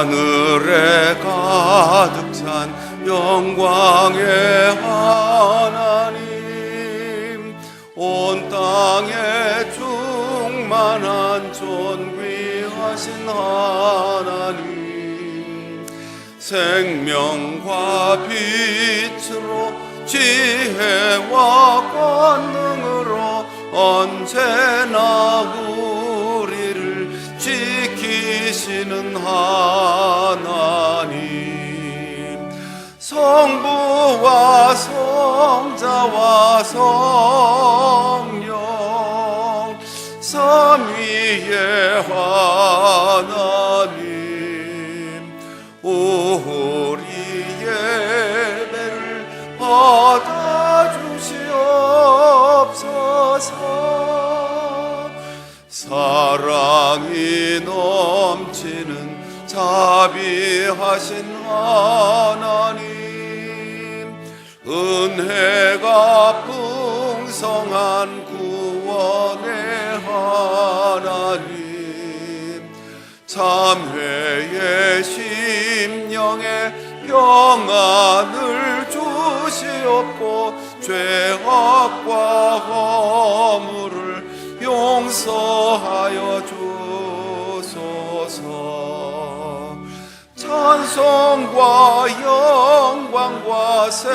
하늘에 가득 찬 영광의 하나님, 온 땅에 충만한 존귀하신 하나님, 생명과 빛으로 지혜와 권능으로 언제나 우리를 지키시는 하나님, 성부와 성자와 성령 삼위의 하나님, 우리 예배를 받아주시옵소서. 사랑이 넘치는 자비하신 하나님, 은혜가 풍성한 구원의 하나님, 참회의 심령에 평안을 주시옵고 죄악과 허물을 용서하여 주소서. 찬송과 영광과 생명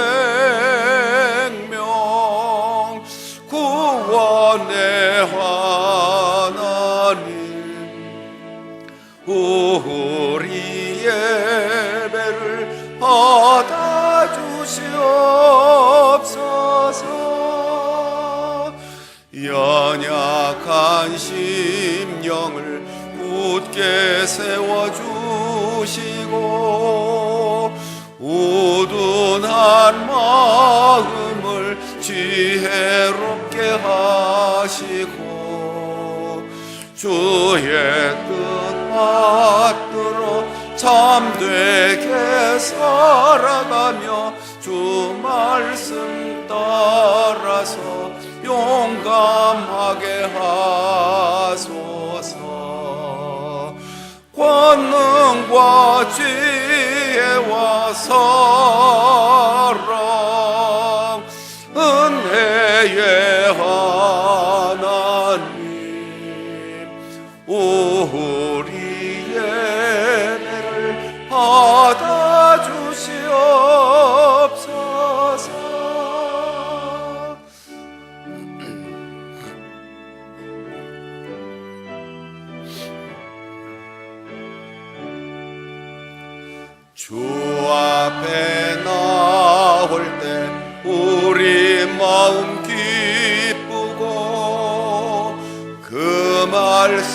구원의 하나님, 우리 예배를 받아주시옵소서. 연약한 심령을 굳게 세워주시고 우둔한 마음을 지혜롭게 하시고 주의 뜻 받들어 참되게 살아가며 주 말씀 따라서 용감하게 하소서. 권능과 지혜와 사랑 은혜의 하나님, 우리 예배를 받아주시옵소서. 주 앞에 나올 때 우리 마음 기쁘고 그 말씀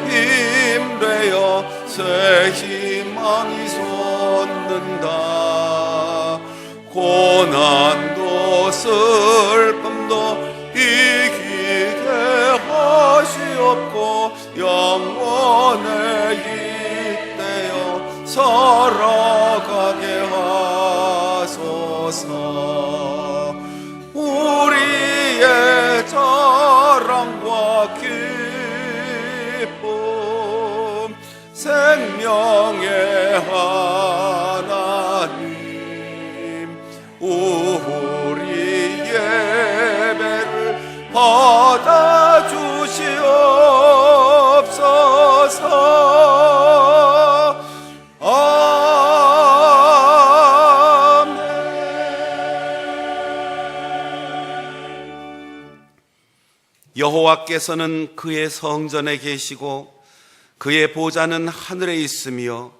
힘되어 새 희망이 솟는다. 고난도 슬픔도 이기게 하시옵고 영원에 잇대어 살아가게 하소서. 우리의 자랑과 기쁨 생명의 하나님, 우리 예배를 받아주시옵소서. 여호와께서는 그의 성전에 계시고 그의 보좌는 하늘에 있으며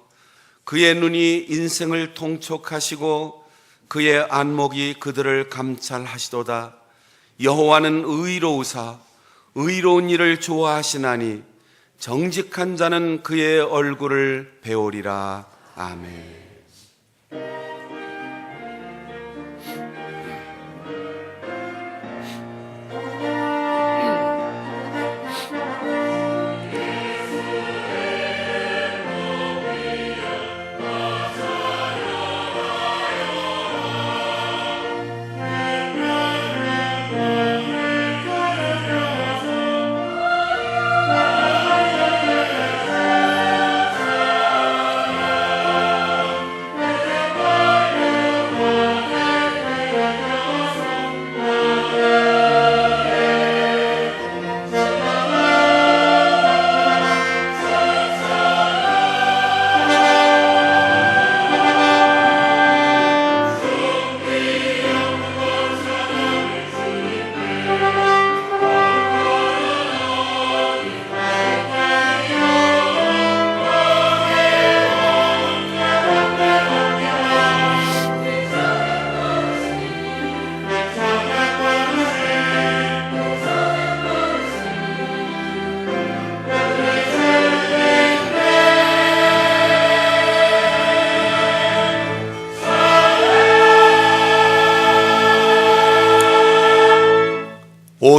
그의 눈이 인생을 통촉하시고 그의 안목이 그들을 감찰하시도다. 여호와는 의로우사 의로운 일을 좋아하시나니 정직한 자는 그의 얼굴을 배우리라. 아멘.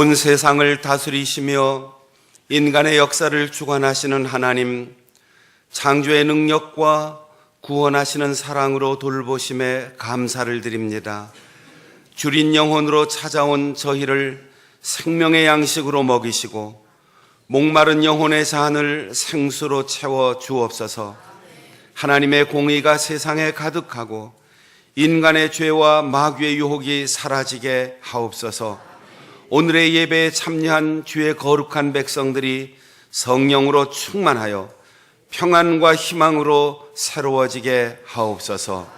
온 세상을 다스리시며 인간의 역사를 주관하시는 하나님, 창조의 능력과 구원하시는 사랑으로 돌보심에 감사를 드립니다. 줄인 영혼으로 찾아온 저희를 생명의 양식으로 먹이시고 목마른 영혼의 잔을 생수로 채워 주옵소서. 하나님의 공의가 세상에 가득하고 인간의 죄와 마귀의 유혹이 사라지게 하옵소서. 오늘의 예배에 참여한 주의 거룩한 백성들이 성령으로 충만하여 평안과 희망으로 새로워지게 하옵소서.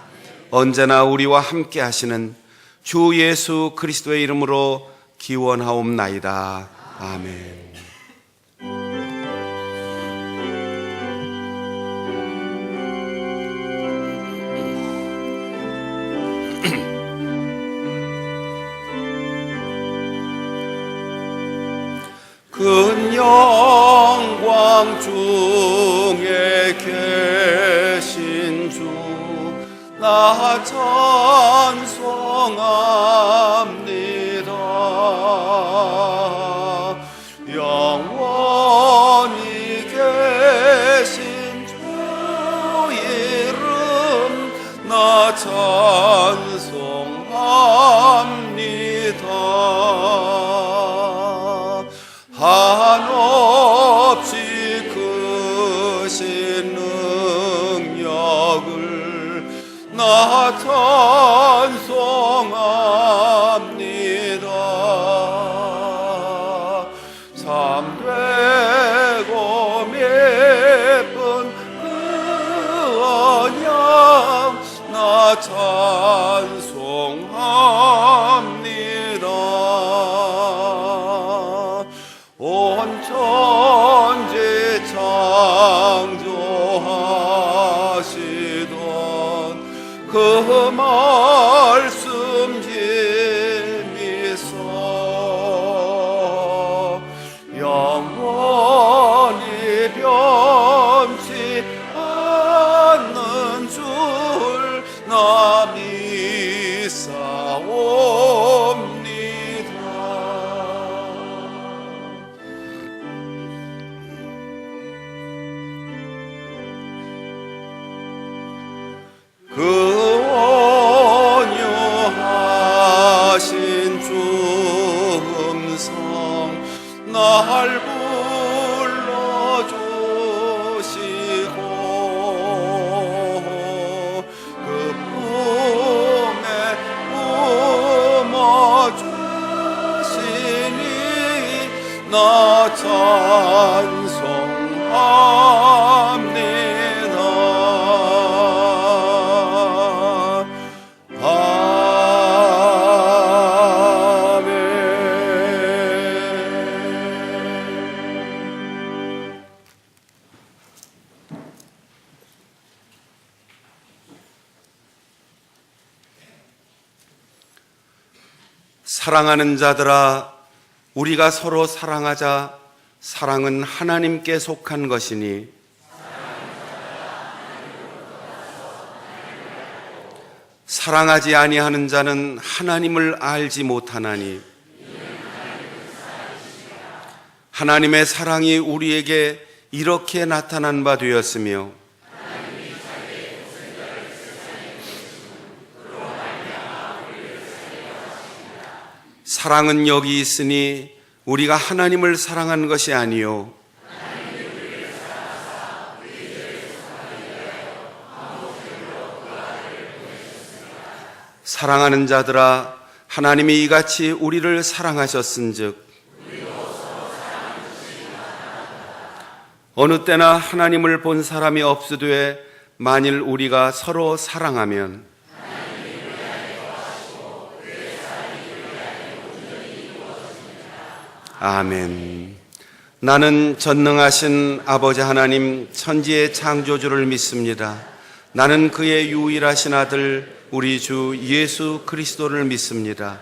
언제나 우리와 함께 하시는 주 예수 그리스도의 이름으로 기원하옵나이다. 아멘. 큰 영광 중에 계신 주, 나 찬송합니다. 영원히 계신 주 이름 나 찬송합니다. 한없이 크신 능력을 나 찬송합니다. 참되고 예쁜 그 언약 나 찬송합니다. 온 천지 창조하시던 그 말씀 힘이 서 영원히 변치 않는 줄 나 믿사옵니다. 그 온유하신 주 음성 날 불러주시고 그 품에 품어주시니 나 찬송합니다. 사랑하는 자들아, 우리가 서로 사랑하자. 사랑은 하나님께 속한 것이니 사랑하지 아니하는 자는 하나님을 알지 못하나니 하나님의 사랑이 우리에게 이렇게 나타난 바 되었으며 사랑은 여기 있으니 우리가 하나님을 사랑한 것이 아니요 사랑하는 자들아, 하나님이 이같이 우리를 사랑하셨은즉 어느 때나 하나님을 본 사람이 없으되 만일 우리가 서로 사랑하면 아멘. 나는 전능하신 아버지 하나님 천지의 창조주를 믿습니다. 나는 그의 유일하신 아들 우리 주 예수 그리스도를 믿습니다.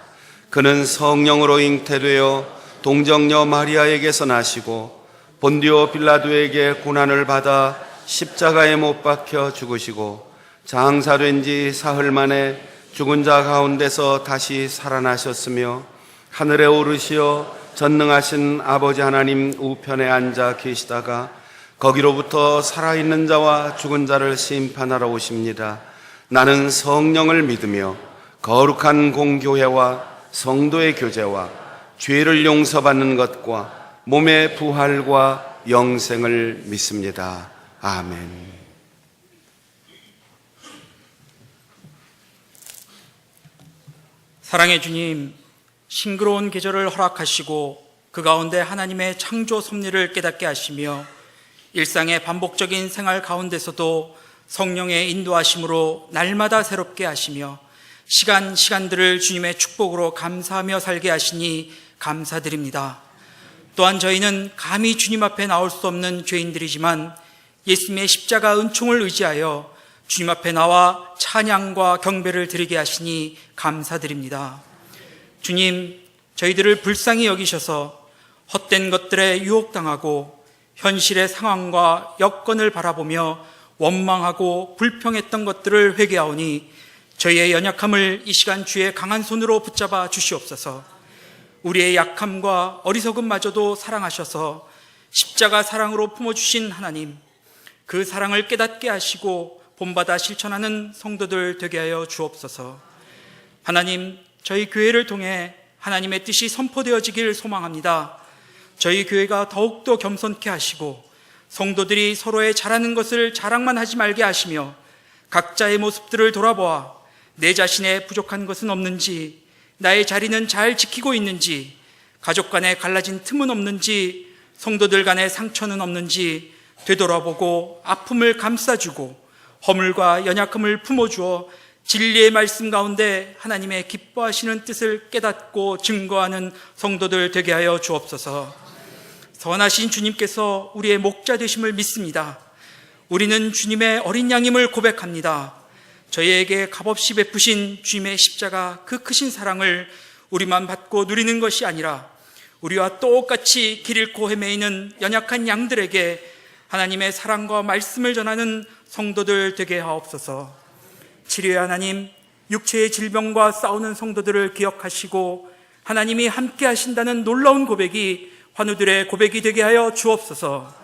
그는 성령으로 잉태되어 동정녀 마리아에게서 나시고 본디오 빌라도에게 고난을 받아 십자가에 못 박혀 죽으시고 장사된 지 사흘 만에 죽은 자 가운데서 다시 살아나셨으며 하늘에 오르시어 전능하신 아버지 하나님 우편에 앉아 계시다가 거기로부터 살아있는 자와 죽은 자를 심판하러 오십니다. 나는 성령을 믿으며 거룩한 공교회와 성도의 교제와 죄를 용서받는 것과 몸의 부활과 영생을 믿습니다. 아멘. 사랑의 주님, 싱그러운 계절을 허락하시고 그 가운데 하나님의 창조 섭리를 깨닫게 하시며 일상의 반복적인 생활 가운데서도 성령의 인도하심으로 날마다 새롭게 하시며 시간들을 주님의 축복으로 감사하며 살게 하시니 감사드립니다. 또한 저희는 감히 주님 앞에 나올 수 없는 죄인들이지만 예수님의 십자가 은총을 의지하여 주님 앞에 나와 찬양과 경배를 드리게 하시니 감사드립니다. 주님, 저희들을 불쌍히 여기셔서 헛된 것들에 유혹당하고 현실의 상황과 여건을 바라보며 원망하고 불평했던 것들을 회개하오니 저희의 연약함을 이 시간 주의 강한 손으로 붙잡아 주시옵소서. 우리의 약함과 어리석음마저도 사랑하셔서 십자가 사랑으로 품어주신 하나님, 그 사랑을 깨닫게 하시고 본받아 실천하는 성도들 되게 하여 주옵소서. 하나님, 저희 교회를 통해 하나님의 뜻이 선포되어지길 소망합니다. 저희 교회가 더욱더 겸손케 하시고 성도들이 서로의 잘하는 것을 자랑만 하지 말게 하시며 각자의 모습들을 돌아보아 내 자신의 부족한 것은 없는지, 나의 자리는 잘 지키고 있는지, 가족 간에 갈라진 틈은 없는지, 성도들 간의 상처는 없는지 되돌아보고 아픔을 감싸주고 허물과 연약함을 품어주어 진리의 말씀 가운데 하나님의 기뻐하시는 뜻을 깨닫고 증거하는 성도들 되게 하여 주옵소서. 선하신 주님께서 우리의 목자 되심을 믿습니다. 우리는 주님의 어린 양임을 고백합니다. 저희에게 값없이 베푸신 주님의 십자가 그 크신 사랑을 우리만 받고 누리는 것이 아니라 우리와 똑같이 길 잃고 헤매이는 연약한 양들에게 하나님의 사랑과 말씀을 전하는 성도들 되게 하옵소서. 치료의 하나님, 육체의 질병과 싸우는 성도들을 기억하시고 하나님이 함께 하신다는 놀라운 고백이 환우들의 고백이 되게 하여 주옵소서.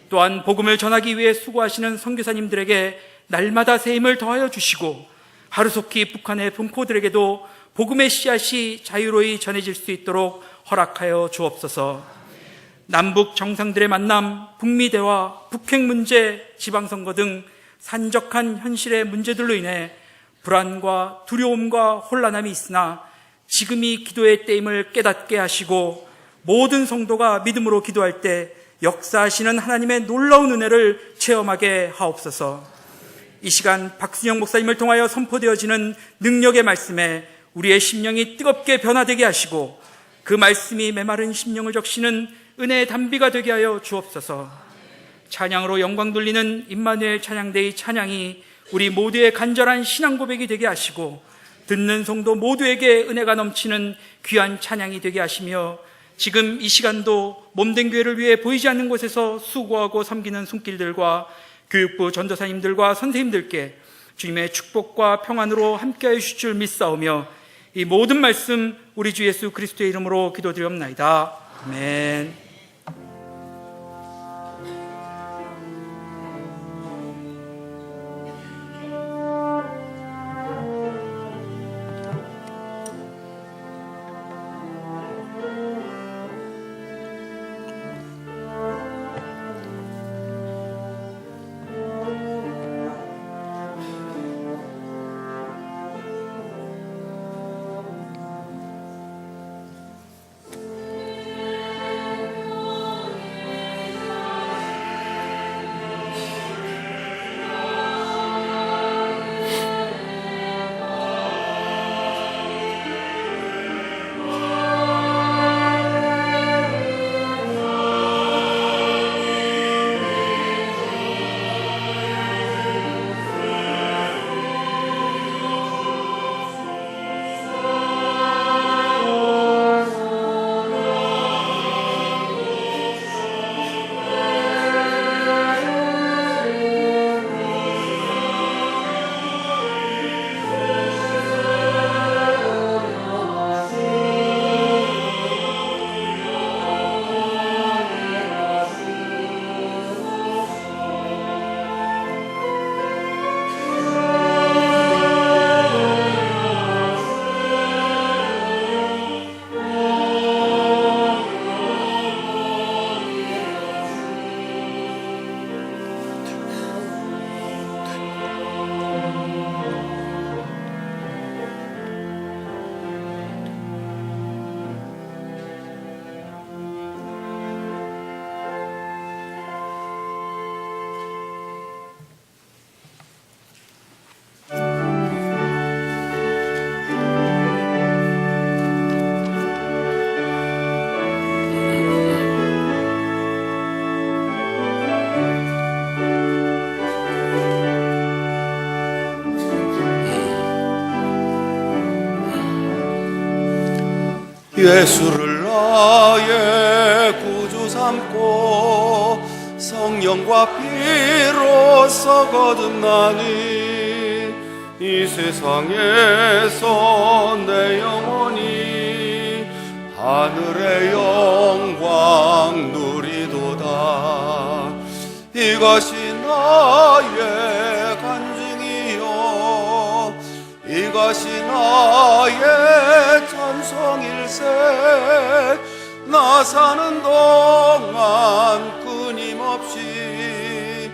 또한 복음을 전하기 위해 수고하시는 선교사님들에게 날마다 새 힘을 더하여 주시고 하루속히 북한의 분코들에게도 복음의 씨앗이 자유로이 전해질 수 있도록 허락하여 주옵소서. 남북 정상들의 만남, 북미 대화, 북핵 문제, 지방선거 등 산적한 현실의 문제들로 인해 불안과 두려움과 혼란함이 있으나 지금이 기도의 때임을 깨닫게 하시고 모든 성도가 믿음으로 기도할 때 역사하시는 하나님의 놀라운 은혜를 체험하게 하옵소서. 이 시간 박순영 목사님을 통하여 선포되어지는 능력의 말씀에 우리의 심령이 뜨겁게 변화되게 하시고 그 말씀이 메마른 심령을 적시는 은혜의 단비가 되게 하여 주옵소서. 찬양으로 영광 돌리는 임마누엘 찬양대의 찬양이 우리 모두의 간절한 신앙 고백이 되게 하시고 듣는 성도 모두에게 은혜가 넘치는 귀한 찬양이 되게 하시며 지금 이 시간도 몸된 교회를 위해 보이지 않는 곳에서 수고하고 섬기는 손길들과 교육부 전도사님들과 선생님들께 주님의 축복과 평안으로 함께하여 주실 줄 믿사오며 이 모든 말씀 우리 주 예수 그리스도의 이름으로 기도드리옵나이다. 아멘. 예수를 나의 구주 삼고 성령과 피로써 거듭나니 이 세상에서 내 영혼이 하늘의 영광 누리도다. 이것이 나의 간증이요 이것이 나의 찬송일세. 나 사는 동안 끊임없이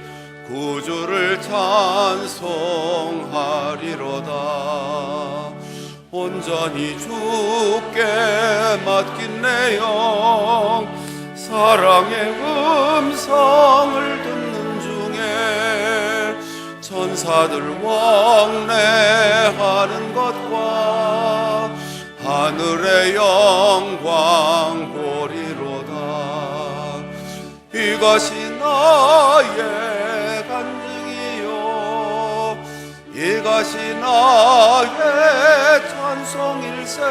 구주를 찬송하리로다. 온전히 주께 맡긴 내 영 사랑의 음성을 듣는 중에 천사들 왕래하는 것과 하늘의 영광 보리로다. 이것이 나의 간증이요 이것이 나의 찬송일세.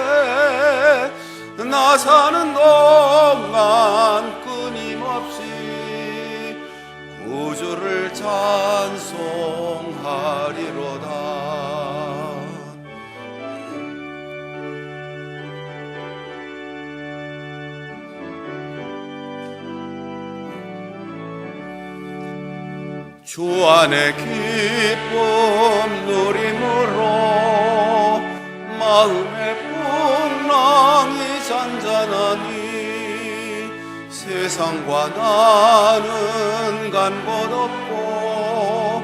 나 사는 동안 끊임없이 구주를 찬송하리로다. 주 안에 기쁨 누림으로 마음의 풍랑이 잔잔하니 세상과 나는 간 곳 없고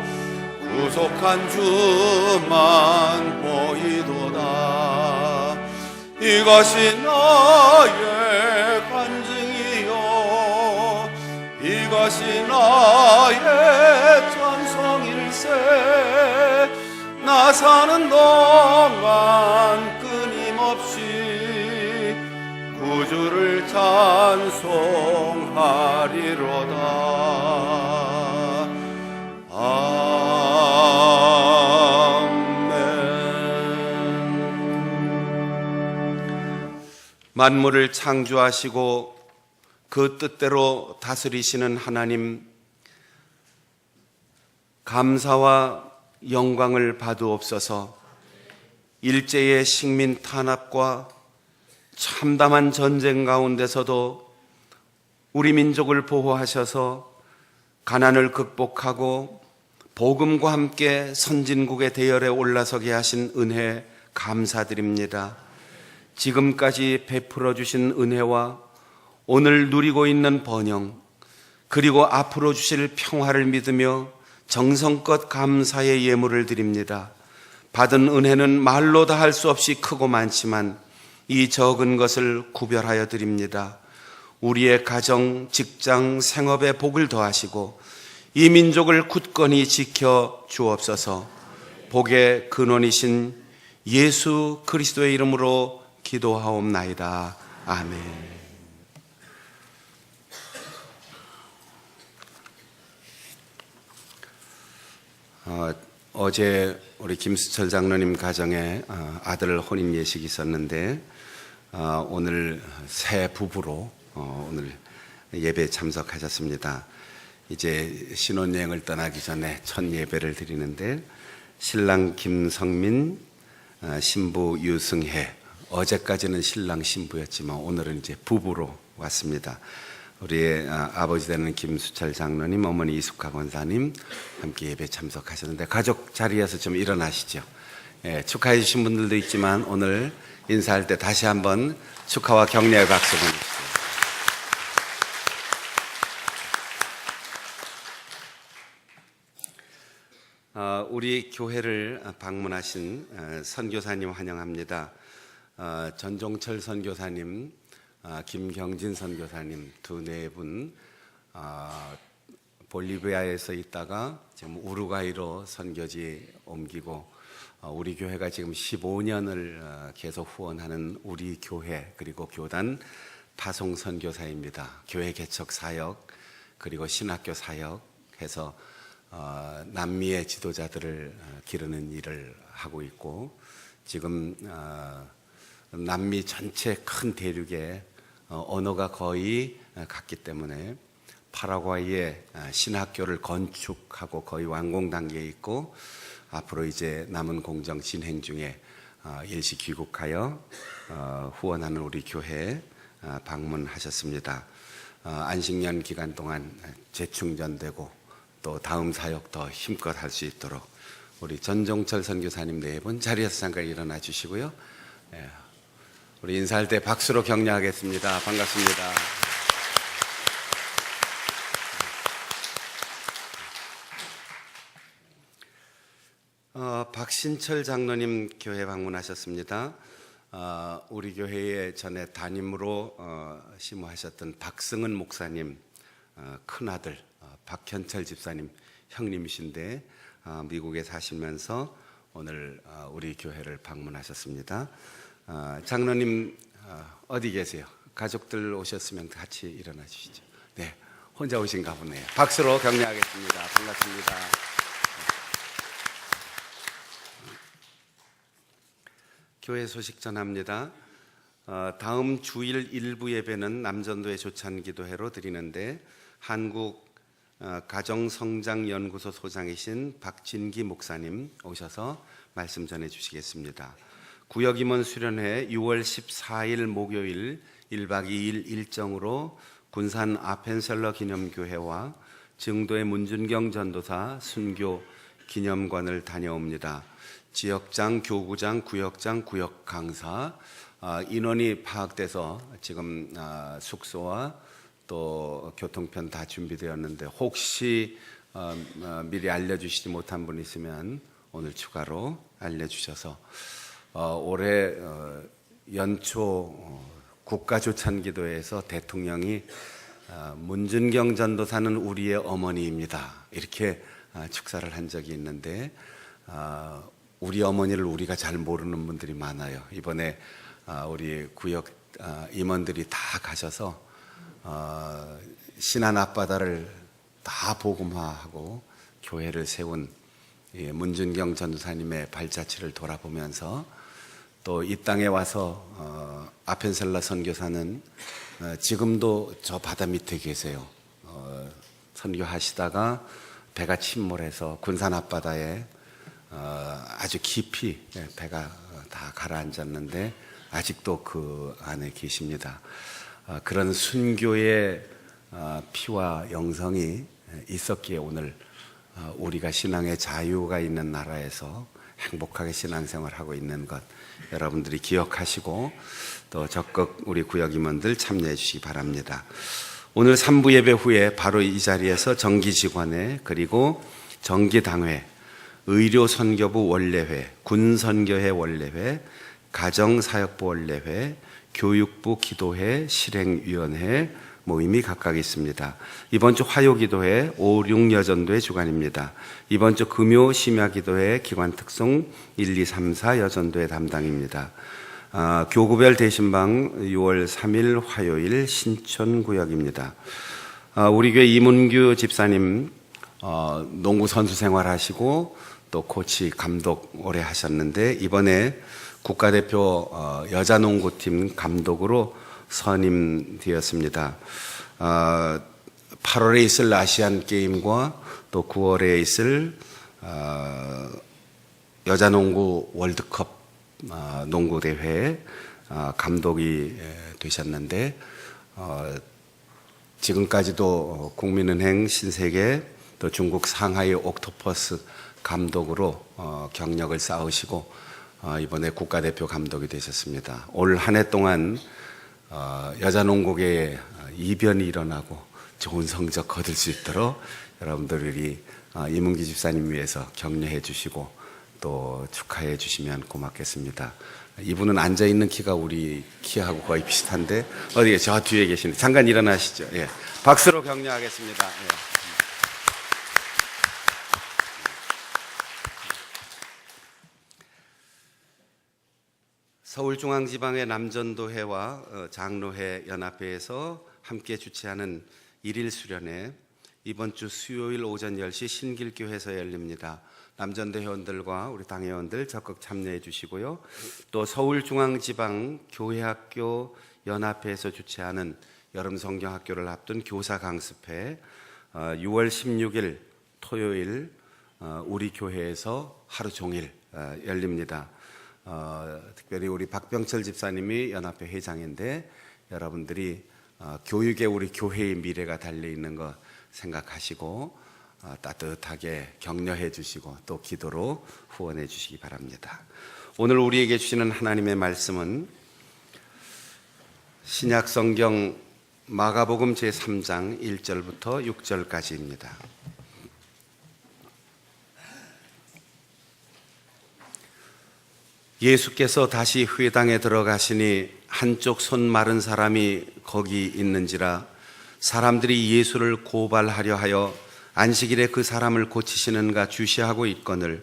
구속한 주만 보이도다. 이것이 나의 간증이요 이것이 나의 찬송일세. 나 사는 동안 끊임없이 구주를 찬송하리로다. 아멘. 만물을 창조하시고 그 뜻대로 다스리시는 하나님, 감사와 영광을 받으옵소서. 일제의 식민 탄압과 참담한 전쟁 가운데서도 우리 민족을 보호하셔서 가난을 극복하고 복음과 함께 선진국의 대열에 올라서게 하신 은혜 감사드립니다. 지금까지 베풀어 주신 은혜와 오늘 누리고 있는 번영, 그리고 앞으로 주실 평화를 믿으며 정성껏 감사의 예물을 드립니다. 받은 은혜는 말로 다 할 수 없이 크고 많지만 이 적은 것을 구별하여 드립니다. 우리의 가정, 직장, 생업에 복을 더하시고 이 민족을 굳건히 지켜 주옵소서. 복의 근원이신 예수 그리스도의 이름으로 기도하옵나이다. 아멘. 어제 우리 김수철 장로님 가정에 아들 혼인 예식이 있었는데 오늘 새 부부로 오늘 예배에 참석하셨습니다. 이제 신혼여행을 떠나기 전에 첫 예배를 드리는데 신랑 김성민, 신부 유승혜, 어제까지는 신랑 신부였지만 오늘은 이제 부부로 왔습니다. 우리의 아버지 되는 김수철 장로님, 어머니 이숙하 권사님 함께 예배 참석하셨는데 가족 자리에서 좀 일어나시죠. 예, 축하해 주신 분들도 있지만 오늘 인사할 때 다시 한번 축하와 격려의 박수 보내주세요. 우리 교회를 방문하신 선교사님 환영합니다. 전종철 선교사님, 김경진 선교사님 두 네 분 볼리비아에서 있다가 지금 우루과이로 선교지 옮기고 우리 교회가 지금 15년을 계속 후원하는 우리 교회 그리고 교단 파송 선교사입니다. 교회 개척 사역 그리고 신학교 사역 해서 남미의 지도자들을 기르는 일을 하고 있고 지금 남미 전체 큰 대륙에 언어가 거의 같기 때문에 파라과이에 신학교를 건축하고 거의 완공 단계에 있고, 앞으로 이제 남은 공정 진행 중에 일시 귀국하여 후원하는 우리 교회 방문하셨습니다. 안식년 기간 동안 재충전되고 또 다음 사역 더 힘껏 할 수 있도록 우리 전종철 선교사님 네 분 자리에서 잠깐 일어나 주시고요. 우리 인사할 때 박수로 격려하겠습니다. 반갑습니다. 박신철 장로님 교회 방문하셨습니다. 우리 교회에 전에 담임으로 심호하셨던 박승은 목사님 큰아들 박현철 집사님 형님이신데 미국에 사시면서 오늘 우리 교회를 방문하셨습니다. 장로님 어디 계세요? 가족들 오셨으면 같이 일어나 주시죠. 네, 혼자 오신가 보네요. 박수로 격려하겠습니다. 반갑습니다. 교회 소식 전합니다. 다음 주일 일부 예배는 남전도의 조찬기도회로 드리는데 한국 가정성장연구소 소장이신 박진기 목사님 오셔서 말씀 전해 주시겠습니다. 구역임원 수련회 6월 14일 목요일 1박 2일 일정으로 군산 아펜셀러 기념교회와 증도의 문준경 전도사 순교 기념관을 다녀옵니다. 지역장, 교구장, 구역장, 구역 강사 인원이 파악돼서 지금 숙소와 또 교통편 다 준비되었는데 혹시 미리 알려주시지 못한 분 있으면 오늘 추가로 알려주셔서 올해 연초 국가조찬기도회에서 대통령이 문준경 전도사는 우리의 어머니입니다 이렇게 축사를 한 적이 있는데 우리 어머니를 우리가 잘 모르는 분들이 많아요. 이번에 우리 구역 임원들이 다 가셔서 신안 앞바다를 다 복음화하고 교회를 세운 문준경 전도사님의 발자취를 돌아보면서 또 이 땅에 와서 아펜셀라 선교사는 지금도 저 바다 밑에 계세요. 선교하시다가 배가 침몰해서 군산 앞바다에 아주 깊이 배가 다 가라앉았는데 아직도 그 안에 계십니다. 그런 순교의 피와 영성이 있었기에 오늘 우리가 신앙의 자유가 있는 나라에서 행복하게 신앙생활하고 있는 것 여러분들이 기억하시고 또 적극 우리 구역 임원들 참여해 주시기 바랍니다. 오늘 3부 예배 후에 바로 이 자리에서 정기직원회 그리고 정기당회 의료선교부 원례회, 군선교회 원례회, 가정사역부 원례회, 교육부 기도회, 실행위원회 모임이 각각 있습니다. 이번 주 화요기도회 5, 6여전도의 주관입니다. 이번 주 금요 심야기도회 기관특송 1, 2, 3, 4 여전도의 담당입니다. 교구별 대신방 6월 3일 화요일 신촌구역입니다. 우리 교회 이문규 집사님 농구 선수 생활하시고 또 코치 감독 오래 하셨는데 이번에 국가대표 여자농구팀 감독으로 선임되었습니다. 8월에 있을 아시안게임과 또 9월에 있을 여자농구 월드컵 농구대회 감독이 되셨는데 지금까지도 국민은행 신세계 또 중국 상하이 옥토퍼스 감독으로 경력을 쌓으시고 이번에 국가대표 감독이 되셨습니다. 올 한 해 동안 여자농구계에 이변이 일어나고 좋은 성적 거둘 수 있도록 여러분들이 이문기 집사님 위해서 격려해 주시고 또 축하해 주시면 고맙겠습니다. 이분은 앉아있는 키가 우리 키하고 거의 비슷한데 어디에 저 뒤에 계시는데 잠깐 일어나시죠. 예. 박수로 격려하겠습니다. 예. 서울중앙지방의 남전도회와 장로회 연합회에서 함께 주최하는 일일 수련회 이번 주 수요일 오전 10시 신길교회에서 열립니다. 남전대 회원들과 우리 당회원들 적극 참여해 주시고요. 또 서울중앙지방교회학교 연합회에서 주최하는 여름성경학교를 앞둔 교사 강습회 6월 16일 토요일 우리 교회에서 하루 종일 열립니다. 특별히 우리 박병철 집사님이 연합회 회장인데 여러분들이 교육에 우리 교회의 미래가 달려있는 것 생각하시고 따뜻하게 격려해 주시고 또 기도로 후원해 주시기 바랍니다. 오늘 우리에게 주시는 하나님의 말씀은 신약성경 마가복음 제3장 1절부터 6절까지입니다. 예수께서 다시 회당에 들어가시니 한쪽 손 마른 사람이 거기 있는지라 사람들이 예수를 고발하려 하여 안식일에 그 사람을 고치시는가 주시하고 있거늘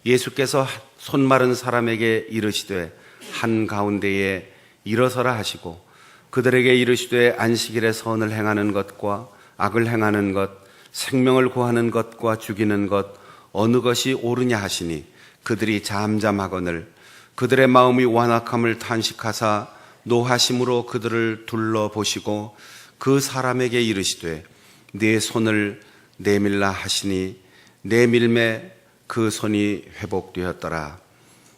예수께서 손 마른 사람에게 이르시되 한가운데에 일어서라 하시고 그들에게 이르시되 안식일에 선을 행하는 것과 악을 행하는 것 생명을 구하는 것과 죽이는 것 어느 것이 옳으냐 하시니 그들이 잠잠하거늘 그들의 마음이 완악함을 탄식하사 노하심으로 그들을 둘러보시고 그 사람에게 이르시되 네 손을 내밀라 하시니 내밀매 그 손이 회복되었더라.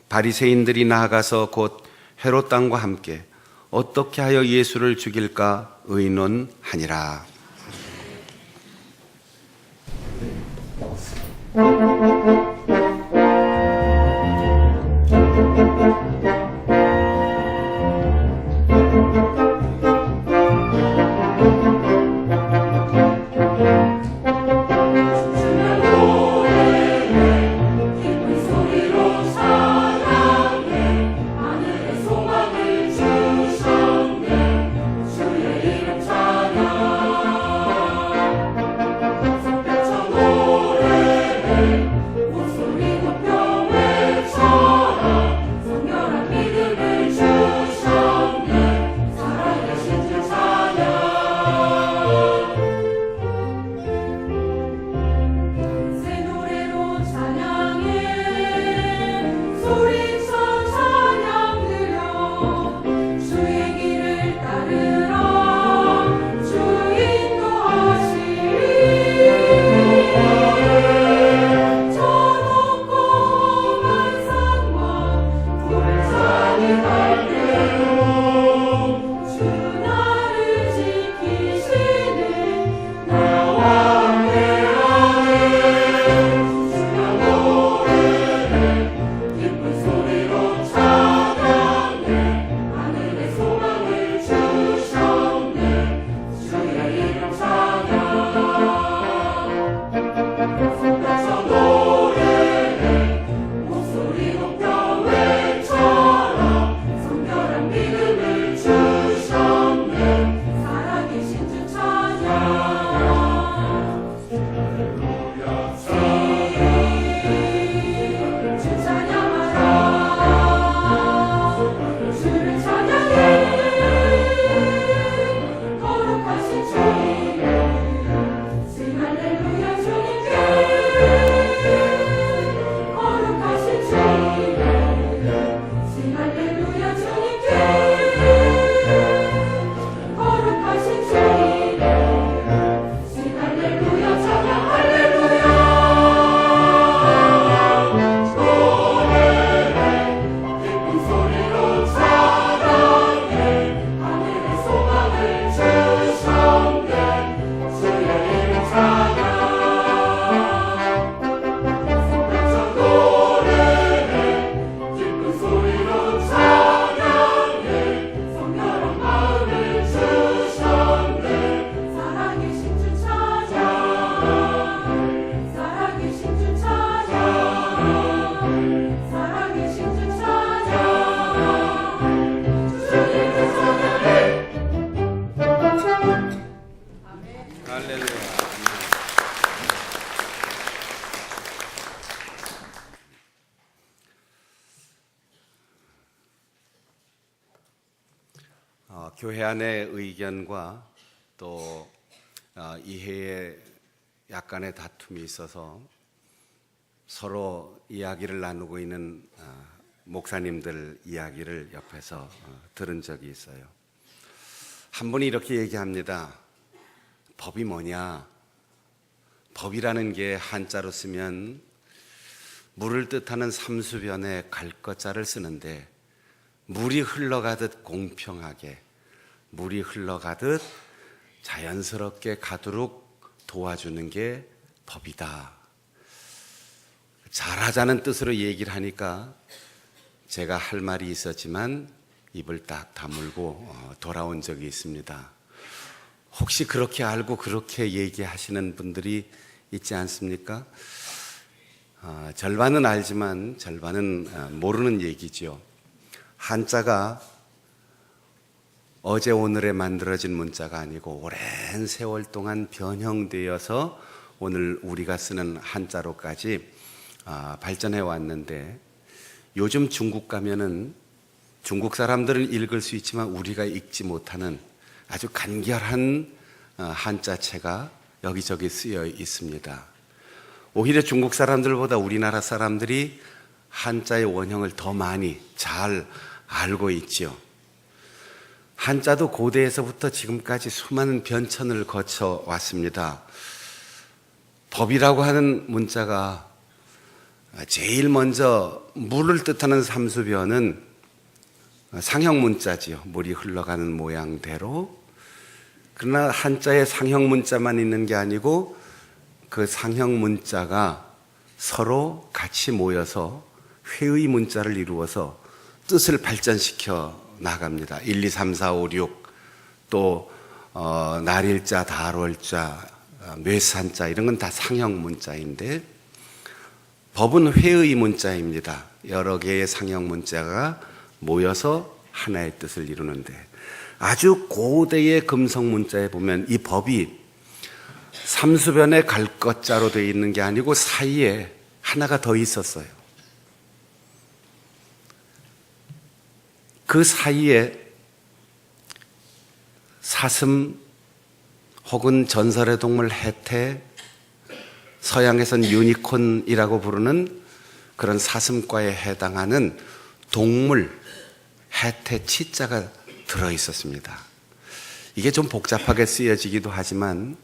바리새인들이 나아가서 곧 헤롯 왕과 함께 어떻게 하여 예수를 죽일까 의논하니라. 교회 안의 의견과 또 이해의 약간의 다툼이 있어서 서로 이야기를 나누고 있는 목사님들 이야기를 옆에서 들은 적이 있어요. 한 분이 이렇게 얘기합니다. 법이 뭐냐? 법이라는 게 한자로 쓰면 물을 뜻하는 삼수변에 갈 것자를 쓰는데 물이 흘러가듯 공평하게, 물이 흘러가듯 자연스럽게 가도록 도와주는 게 법이다. 잘하자는 뜻으로 얘기를 하니까 제가 할 말이 있었지만 입을 딱 다물고 돌아온 적이 있습니다. 혹시 그렇게 알고 그렇게 얘기하시는 분들이 있지 않습니까? 절반은 알지만 절반은 모르는 얘기죠. 한자가 어제 오늘에 만들어진 문자가 아니고 오랜 세월 동안 변형되어서 오늘 우리가 쓰는 한자로까지 발전해 왔는데, 요즘 중국 가면은 중국 사람들은 읽을 수 있지만 우리가 읽지 못하는 아주 간결한 한자체가 여기저기 쓰여 있습니다. 오히려 중국 사람들보다 우리나라 사람들이 한자의 원형을 더 많이 잘 알고 있죠. 한자도 고대에서부터 지금까지 수많은 변천을 거쳐 왔습니다. 법이라고 하는 문자가 제일 먼저 물을 뜻하는 삼수변은 상형 문자지요. 물이 흘러가는 모양대로. 그러나 한자에 상형 문자만 있는 게 아니고 그 상형 문자가 서로 같이 모여서 회의 문자를 이루어서 뜻을 발전시켜 나갑니다. 1, 2, 3, 4, 5, 6, 또 날일자, 달월자, 뇌산자 이런 건 다 상형 문자인데, 법은 회의 문자입니다. 여러 개의 상형 문자가 모여서 하나의 뜻을 이루는데, 아주 고대의 금성 문자에 보면 이 법이 삼수변에 갈 것자로 되어 있는 게 아니고 사이에 하나가 더 있었어요. 그 사이에 사슴 혹은 전설의 동물 해태, 서양에선 유니콘이라고 부르는 그런 사슴과에 해당하는 동물 해태 치자가 들어 있었습니다. 이게 좀 복잡하게 쓰여지기도 하지만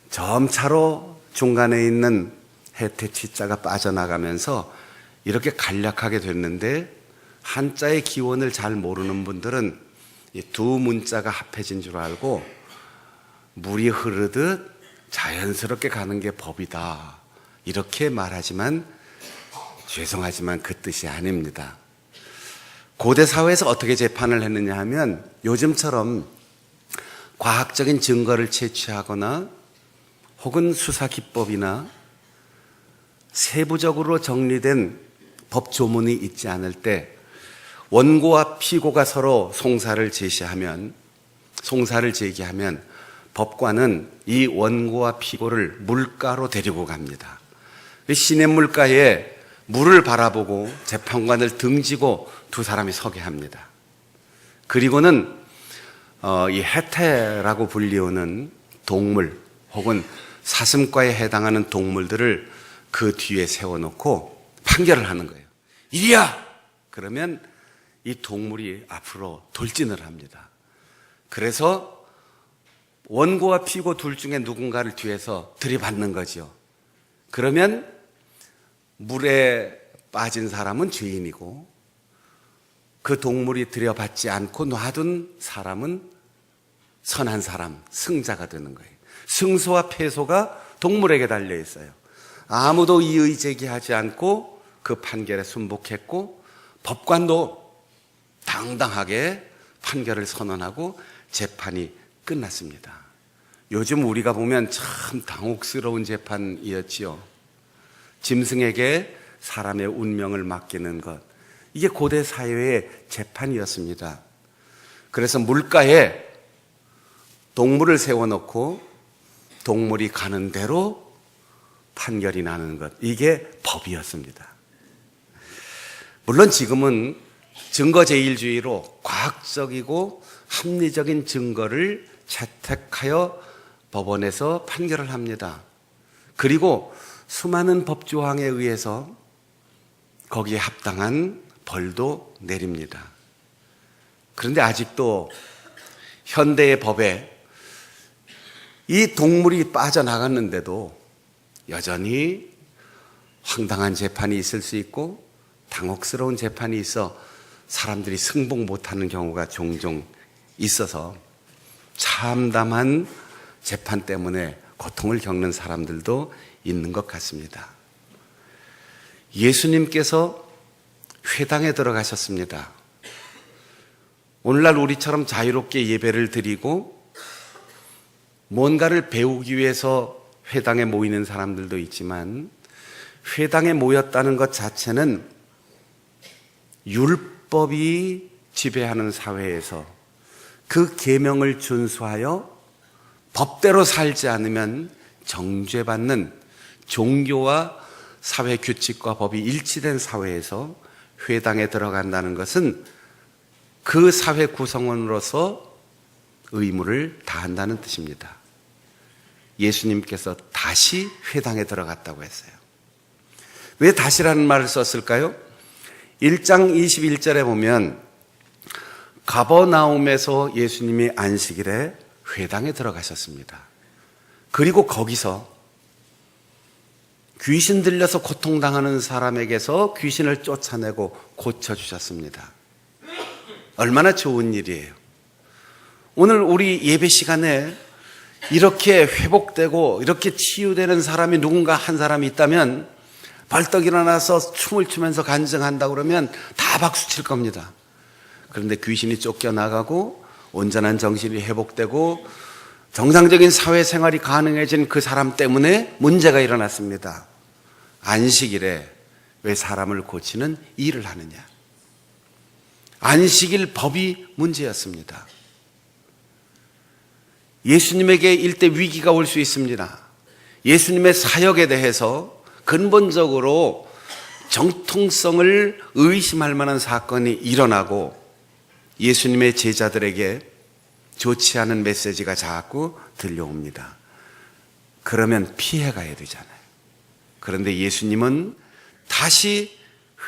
점차로 중간에 있는 해태 치자가 빠져나가면서 이렇게 간략하게 됐는데, 한자의 기원을 잘 모르는 분들은 이 두 문자가 합해진 줄 알고 물이 흐르듯 자연스럽게 가는 게 법이다 이렇게 말하지만 죄송하지만 그 뜻이 아닙니다. 고대 사회에서 어떻게 재판을 했느냐 하면, 요즘처럼 과학적인 증거를 채취하거나 혹은 수사 기법이나 세부적으로 정리된 법 조문이 있지 않을 때 원고와 피고가 서로 송사를 제기하면 법관은 이 원고와 피고를 물가로 데리고 갑니다. 시냇물가에 물을 바라보고 재판관을 등지고 두 사람이 서게 합니다. 그리고는 이 해태라고 불리우는 동물 혹은 사슴과에 해당하는 동물들을 그 뒤에 세워놓고 판결을 하는 거예요. 이리야! 그러면 이 동물이 앞으로 돌진을 합니다. 그래서 원고와 피고 둘 중에 누군가를 뒤에서 들이받는 거죠. 그러면 물에 빠진 사람은 죄인이고 그 동물이 들여받지 않고 놔둔 사람은 선한 사람, 승자가 되는 거예요. 승소와 패소가 동물에게 달려 있어요. 아무도 이의 제기하지 않고 그 판결에 순복했고 법관도 당당하게 판결을 선언하고 재판이 끝났습니다. 요즘 우리가 보면 참 당혹스러운 재판이었지요. 짐승에게 사람의 운명을 맡기는 것, 이게 고대 사회의 재판이었습니다. 그래서 물가에 동물을 세워놓고 동물이 가는 대로 판결이 나는 것, 이게 법이었습니다. 물론 지금은 증거제일주의로 과학적이고 합리적인 증거를 채택하여 법원에서 판결을 합니다. 그리고 수많은 법조항에 의해서 거기에 합당한 벌도 내립니다. 그런데 아직도 현대의 법에 이 동물이 빠져나갔는데도 여전히 황당한 재판이 있을 수 있고 당혹스러운 재판이 있어 사람들이 승복 못하는 경우가 종종 있어서 참담한 재판 때문에 고통을 겪는 사람들도 있는 것 같습니다. 예수님께서 회당에 들어가셨습니다. 오늘날 우리처럼 자유롭게 예배를 드리고 뭔가를 배우기 위해서 회당에 모이는 사람들도 있지만 회당에 모였다는 것 자체는 율법이 지배하는 사회에서 그 계명을 준수하여 법대로 살지 않으면 정죄받는 종교와 사회 규칙과 법이 일치된 사회에서 회당에 들어간다는 것은 그 사회 구성원으로서 의무를 다한다는 뜻입니다. 예수님께서 다시 회당에 들어갔다고 했어요. 왜 다시라는 말을 썼을까요? 1장 21절에 보면 가버나움에서 예수님이 안식일에 회당에 들어가셨습니다. 그리고 거기서 귀신 들려서 고통당하는 사람에게서 귀신을 쫓아내고 고쳐주셨습니다. 얼마나 좋은 일이에요. 오늘 우리 예배 시간에 이렇게 회복되고 이렇게 치유되는 사람이 누군가 한 사람이 있다면 벌떡 일어나서 춤을 추면서 간증한다고 그러면 다 박수 칠 겁니다. 그런데 귀신이 쫓겨나가고 온전한 정신이 회복되고 정상적인 사회생활이 가능해진 그 사람 때문에 문제가 일어났습니다. 안식일에 왜 사람을 고치는 일을 하느냐? 안식일 법이 문제였습니다. 예수님에게 일대 위기가 올 수 있습니다. 예수님의 사역에 대해서 근본적으로 정통성을 의심할 만한 사건이 일어나고 예수님의 제자들에게 좋지 않은 메시지가 자꾸 들려옵니다. 그러면 피해 가야 되잖아요. 그런데 예수님은 다시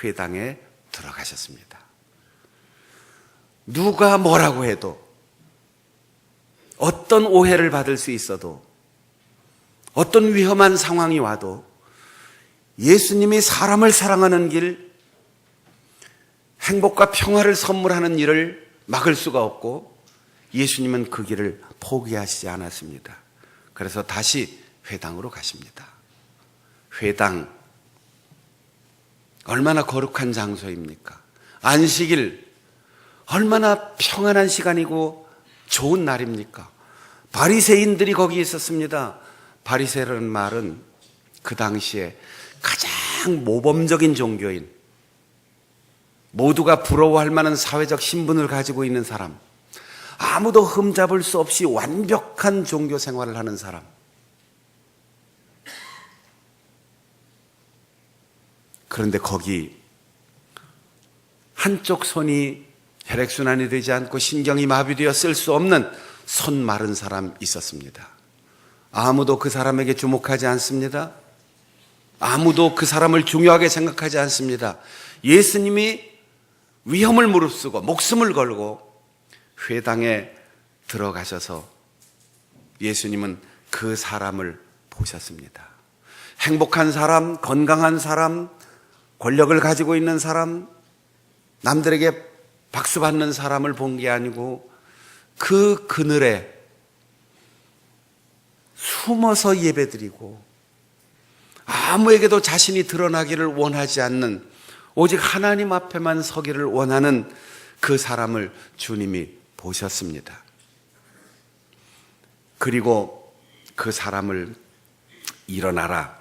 회당에 들어가셨습니다. 누가 뭐라고 해도 어떤 오해를 받을 수 있어도 어떤 위험한 상황이 와도 예수님이 사람을 사랑하는 길, 행복과 평화를 선물하는 일을 막을 수가 없고 예수님은 그 길을 포기하시지 않았습니다. 그래서 다시 회당으로 가십니다. 회당, 얼마나 거룩한 장소입니까? 안식일, 얼마나 평안한 시간이고 좋은 날입니까? 바리새인들이 거기 있었습니다. 바리새라는 말은 그 당시에 가장 모범적인 종교인, 모두가 부러워할 만한 사회적 신분을 가지고 있는 사람, 아무도 흠잡을 수 없이 완벽한 종교 생활을 하는 사람. 그런데 거기 한쪽 손이 혈액순환이 되지 않고 신경이 마비되어 쓸 수 없는 손 마른 사람 있었습니다. 아무도 그 사람에게 주목하지 않습니다. 아무도 그 사람을 중요하게 생각하지 않습니다. 예수님이 위험을 무릅쓰고 목숨을 걸고 회당에 들어가셔서 예수님은 그 사람을 보셨습니다. 행복한 사람, 건강한 사람, 권력을 가지고 있는 사람, 남들에게 박수받는 사람을 본 게 아니고 그 그늘에 숨어서 예배드리고 아무에게도 자신이 드러나기를 원하지 않는 오직 하나님 앞에만 서기를 원하는 그 사람을 주님이 보셨습니다. 그리고 그 사람을 일어나라,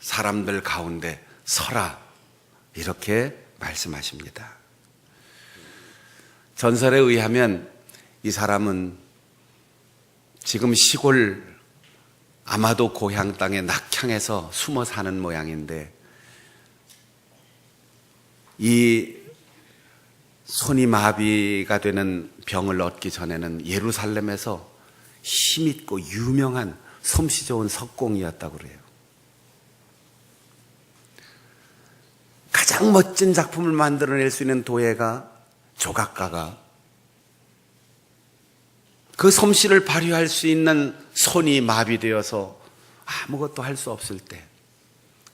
사람들 가운데 서라, 이렇게 말씀하십니다. 전설에 의하면 이 사람은 지금 시골 아마도 고향 땅의 낙향에서 숨어 사는 모양인데 이 손이 마비가 되는 병을 얻기 전에는 예루살렘에서 힘있고 유명한 솜씨 좋은 석공이었다고 그래요. 가장 멋진 작품을 만들어낼 수 있는 도예가, 조각가가 그 솜씨를 발휘할 수 있는 손이 마비되어서 아무것도 할 수 없을 때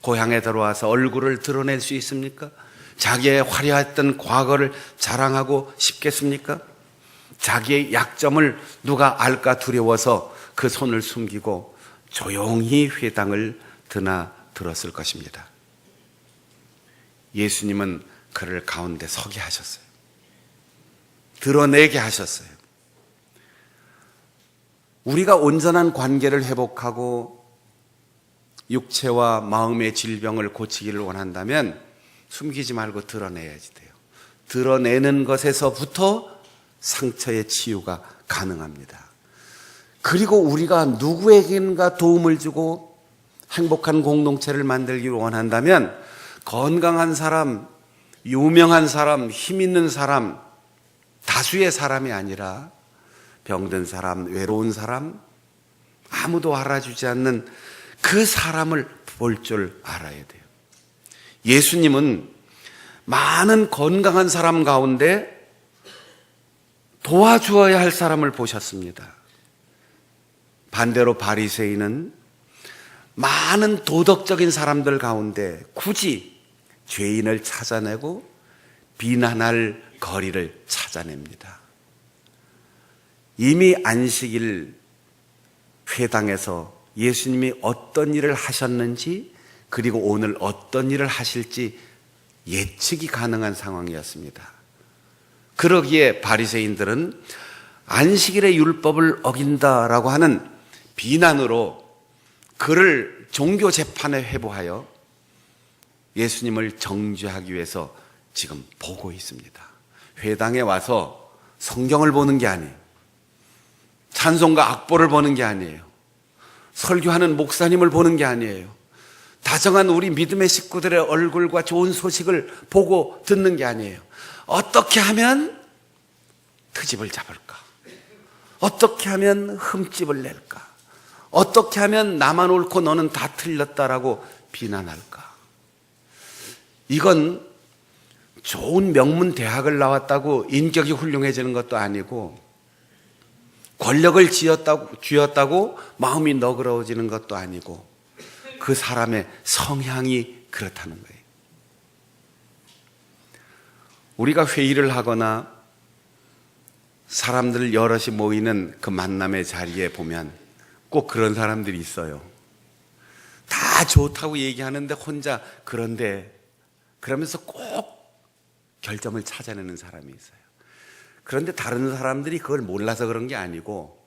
고향에 들어와서 얼굴을 드러낼 수 있습니까? 자기의 화려했던 과거를 자랑하고 싶겠습니까? 자기의 약점을 누가 알까 두려워서 그 손을 숨기고 조용히 회당을 드나들었을 것입니다. 예수님은 그를 가운데 서게 하셨어요. 드러내게 하셨어요. 우리가 온전한 관계를 회복하고 육체와 마음의 질병을 고치기를 원한다면 숨기지 말고 드러내야지 돼요. 드러내는 것에서부터 상처의 치유가 가능합니다. 그리고 우리가 누구에겐가 도움을 주고 행복한 공동체를 만들기를 원한다면 건강한 사람, 유명한 사람, 힘 있는 사람, 다수의 사람이 아니라 병든 사람, 외로운 사람, 아무도 알아주지 않는 그 사람을 볼 줄 알아야 돼요. 예수님은 많은 건강한 사람 가운데 도와주어야 할 사람을 보셨습니다. 반대로 바리새인은 많은 도덕적인 사람들 가운데 굳이 죄인을 찾아내고 비난할 거리를 찾아냅니다. 이미 안식일 회당에서 예수님이 어떤 일을 하셨는지, 그리고 오늘 어떤 일을 하실지 예측이 가능한 상황이었습니다. 그러기에 바리새인들은 안식일의 율법을 어긴다라고 하는 비난으로 그를 종교 재판에 회부하여 예수님을 정죄하기 위해서 지금 보고 있습니다. 회당에 와서 성경을 보는 게 아니에요. 찬송가 악보를 보는 게 아니에요. 설교하는 목사님을 보는 게 아니에요. 다정한 우리 믿음의 식구들의 얼굴과 좋은 소식을 보고 듣는 게 아니에요. 어떻게 하면 트집을 잡을까? 어떻게 하면 흠집을 낼까? 어떻게 하면 나만 옳고 너는 다 틀렸다라고 비난할까? 이건 좋은 명문 대학을 나왔다고 인격이 훌륭해지는 것도 아니고, 권력을 쥐었다고 마음이 너그러워지는 것도 아니고, 그 사람의 성향이 그렇다는 거예요. 우리가 회의를 하거나 사람들 여럿이 모이는 그 만남의 자리에 보면 꼭 그런 사람들이 있어요. 다 좋다고 얘기하는데 혼자 그런데 그러면서 꼭 결점을 찾아내는 사람이 있어요. 그런데 다른 사람들이 그걸 몰라서 그런 게 아니고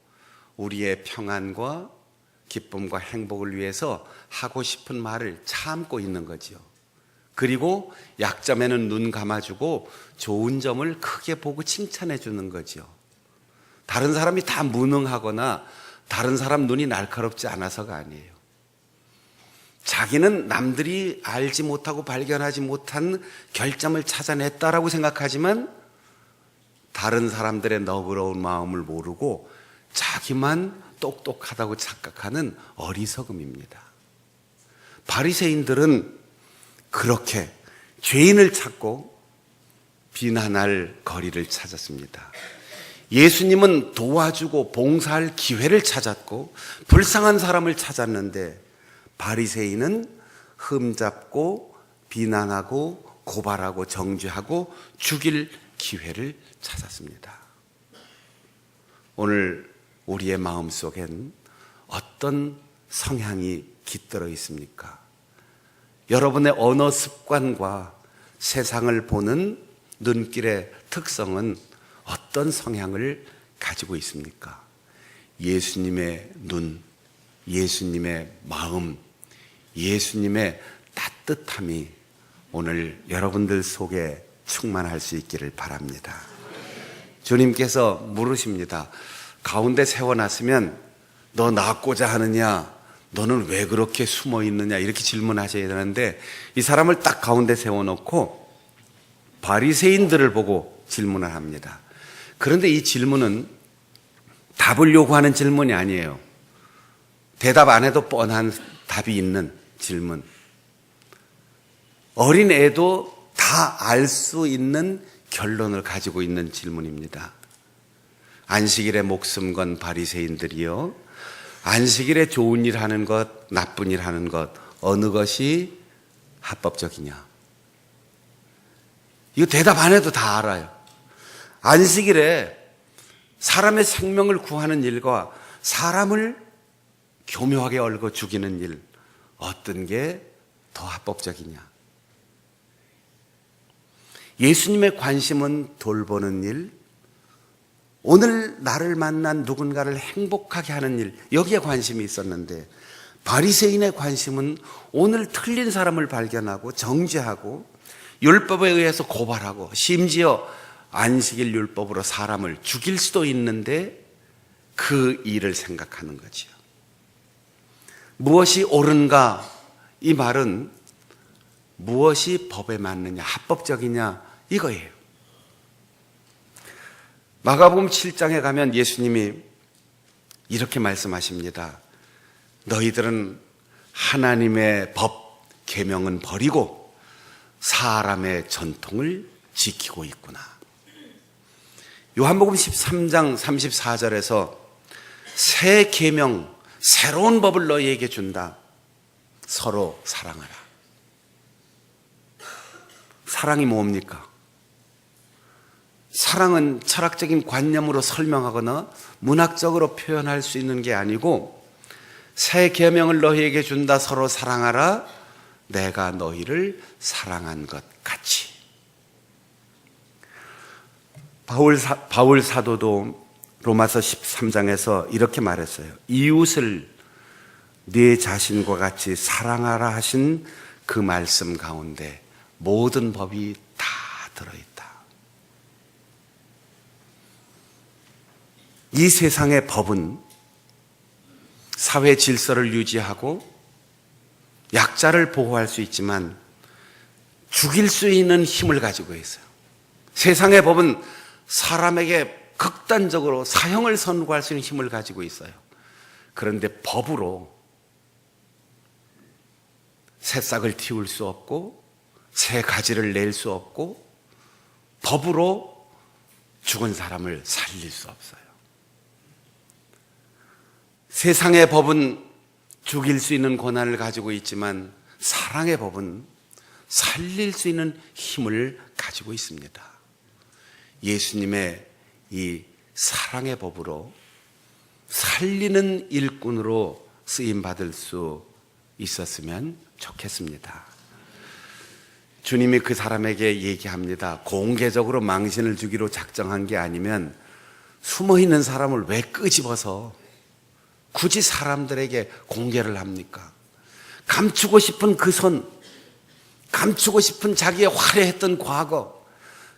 우리의 평안과 기쁨과 행복을 위해서 하고 싶은 말을 참고 있는 거지요. 그리고 약점에는 눈 감아주고 좋은 점을 크게 보고 칭찬해 주는 거지요. 다른 사람이 다 무능하거나 다른 사람 눈이 날카롭지 않아서가 아니에요. 자기는 남들이 알지 못하고 발견하지 못한 결점을 찾아냈다라고 생각하지만 다른 사람들의 너그러운 마음을 모르고 자기만 똑똑하다고 착각하는 어리석음입니다. 바리새인들은 그렇게 죄인을 찾고 비난할 거리를 찾았습니다. 예수님은 도와주고 봉사할 기회를 찾았고 불쌍한 사람을 찾았는데 바리새인은 흠잡고 비난하고 고발하고 정죄하고 죽일 기회를 찾았습니다. 오늘 우리의 마음속엔 어떤 성향이 깃들어 있습니까? 여러분의 언어 습관과 세상을 보는 눈길의 특성은 어떤 성향을 가지고 있습니까? 예수님의 눈, 예수님의 마음, 예수님의 따뜻함이 오늘 여러분들 속에 충만할 수 있기를 바랍니다. 주님께서 물으십니다. 가운데 세워놨으면 너 낳고자 하느냐? 너는 왜 그렇게 숨어 있느냐? 이렇게 질문하셔야 되는데 이 사람을 딱 가운데 세워놓고 바리새인들을 보고 질문을 합니다. 그런데 이 질문은 답을 요구하는 질문이 아니에요. 대답 안 해도 뻔한 답이 있는 질문. 어린애도 다 알 수 있는 결론을 가지고 있는 질문입니다. 안식일에 목숨 건 바리새인들이요, 안식일에 좋은 일 하는 것, 나쁜 일 하는 것, 어느 것이 합법적이냐? 이거 대답 안 해도 다 알아요. 안식일에 사람의 생명을 구하는 일과 사람을 교묘하게 얽어 죽이는 일, 어떤 게 더 합법적이냐? 예수님의 관심은 돌보는 일, 오늘 나를 만난 누군가를 행복하게 하는 일, 여기에 관심이 있었는데, 바리새인의 관심은 오늘 틀린 사람을 발견하고 정죄하고 율법에 의해서 고발하고, 심지어 안식일 율법으로 사람을 죽일 수도 있는데 그 일을 생각하는 거지요. 무엇이 옳은가? 이 말은 무엇이 법에 맞느냐, 합법적이냐, 이거예요. 마가복음 7장에 가면 예수님이 이렇게 말씀하십니다. 너희들은 하나님의 법, 계명은 버리고 사람의 전통을 지키고 있구나. 요한복음 13장 34절에서 새 계명, 새로운 법을 너희에게 준다. 서로 사랑하라. 사랑이 뭡니까? 사랑은 철학적인 관념으로 설명하거나 문학적으로 표현할 수 있는 게 아니고, 새 계명을 너희에게 준다. 서로 사랑하라. 내가 너희를 사랑한 것 같이. 바울 사도도 로마서 13장에서 이렇게 말했어요. 이웃을 네 자신과 같이 사랑하라 하신 그 말씀 가운데 모든 법이 다 들어있다. 이 세상의 법은 사회 질서를 유지하고 약자를 보호할 수 있지만 죽일 수 있는 힘을 가지고 있어요. 세상의 법은 사람에게 극단적으로 사형을 선고할 수 있는 힘을 가지고 있어요. 그런데 법으로 새싹을 틔울 수 없고 새 가지를 낼 수 없고 법으로 죽은 사람을 살릴 수 없어요. 세상의 법은 죽일 수 있는 권한을 가지고 있지만 사랑의 법은 살릴 수 있는 힘을 가지고 있습니다. 예수님의 이 사랑의 법으로 살리는 일꾼으로 쓰임받을 수 있었으면 좋겠습니다. 주님이 그 사람에게 얘기합니다. 공개적으로 망신을 주기로 작정한 게 아니면 숨어있는 사람을 왜 끄집어서 굳이 사람들에게 공개를 합니까? 감추고 싶은 그 손, 감추고 싶은 자기의 화려했던 과거,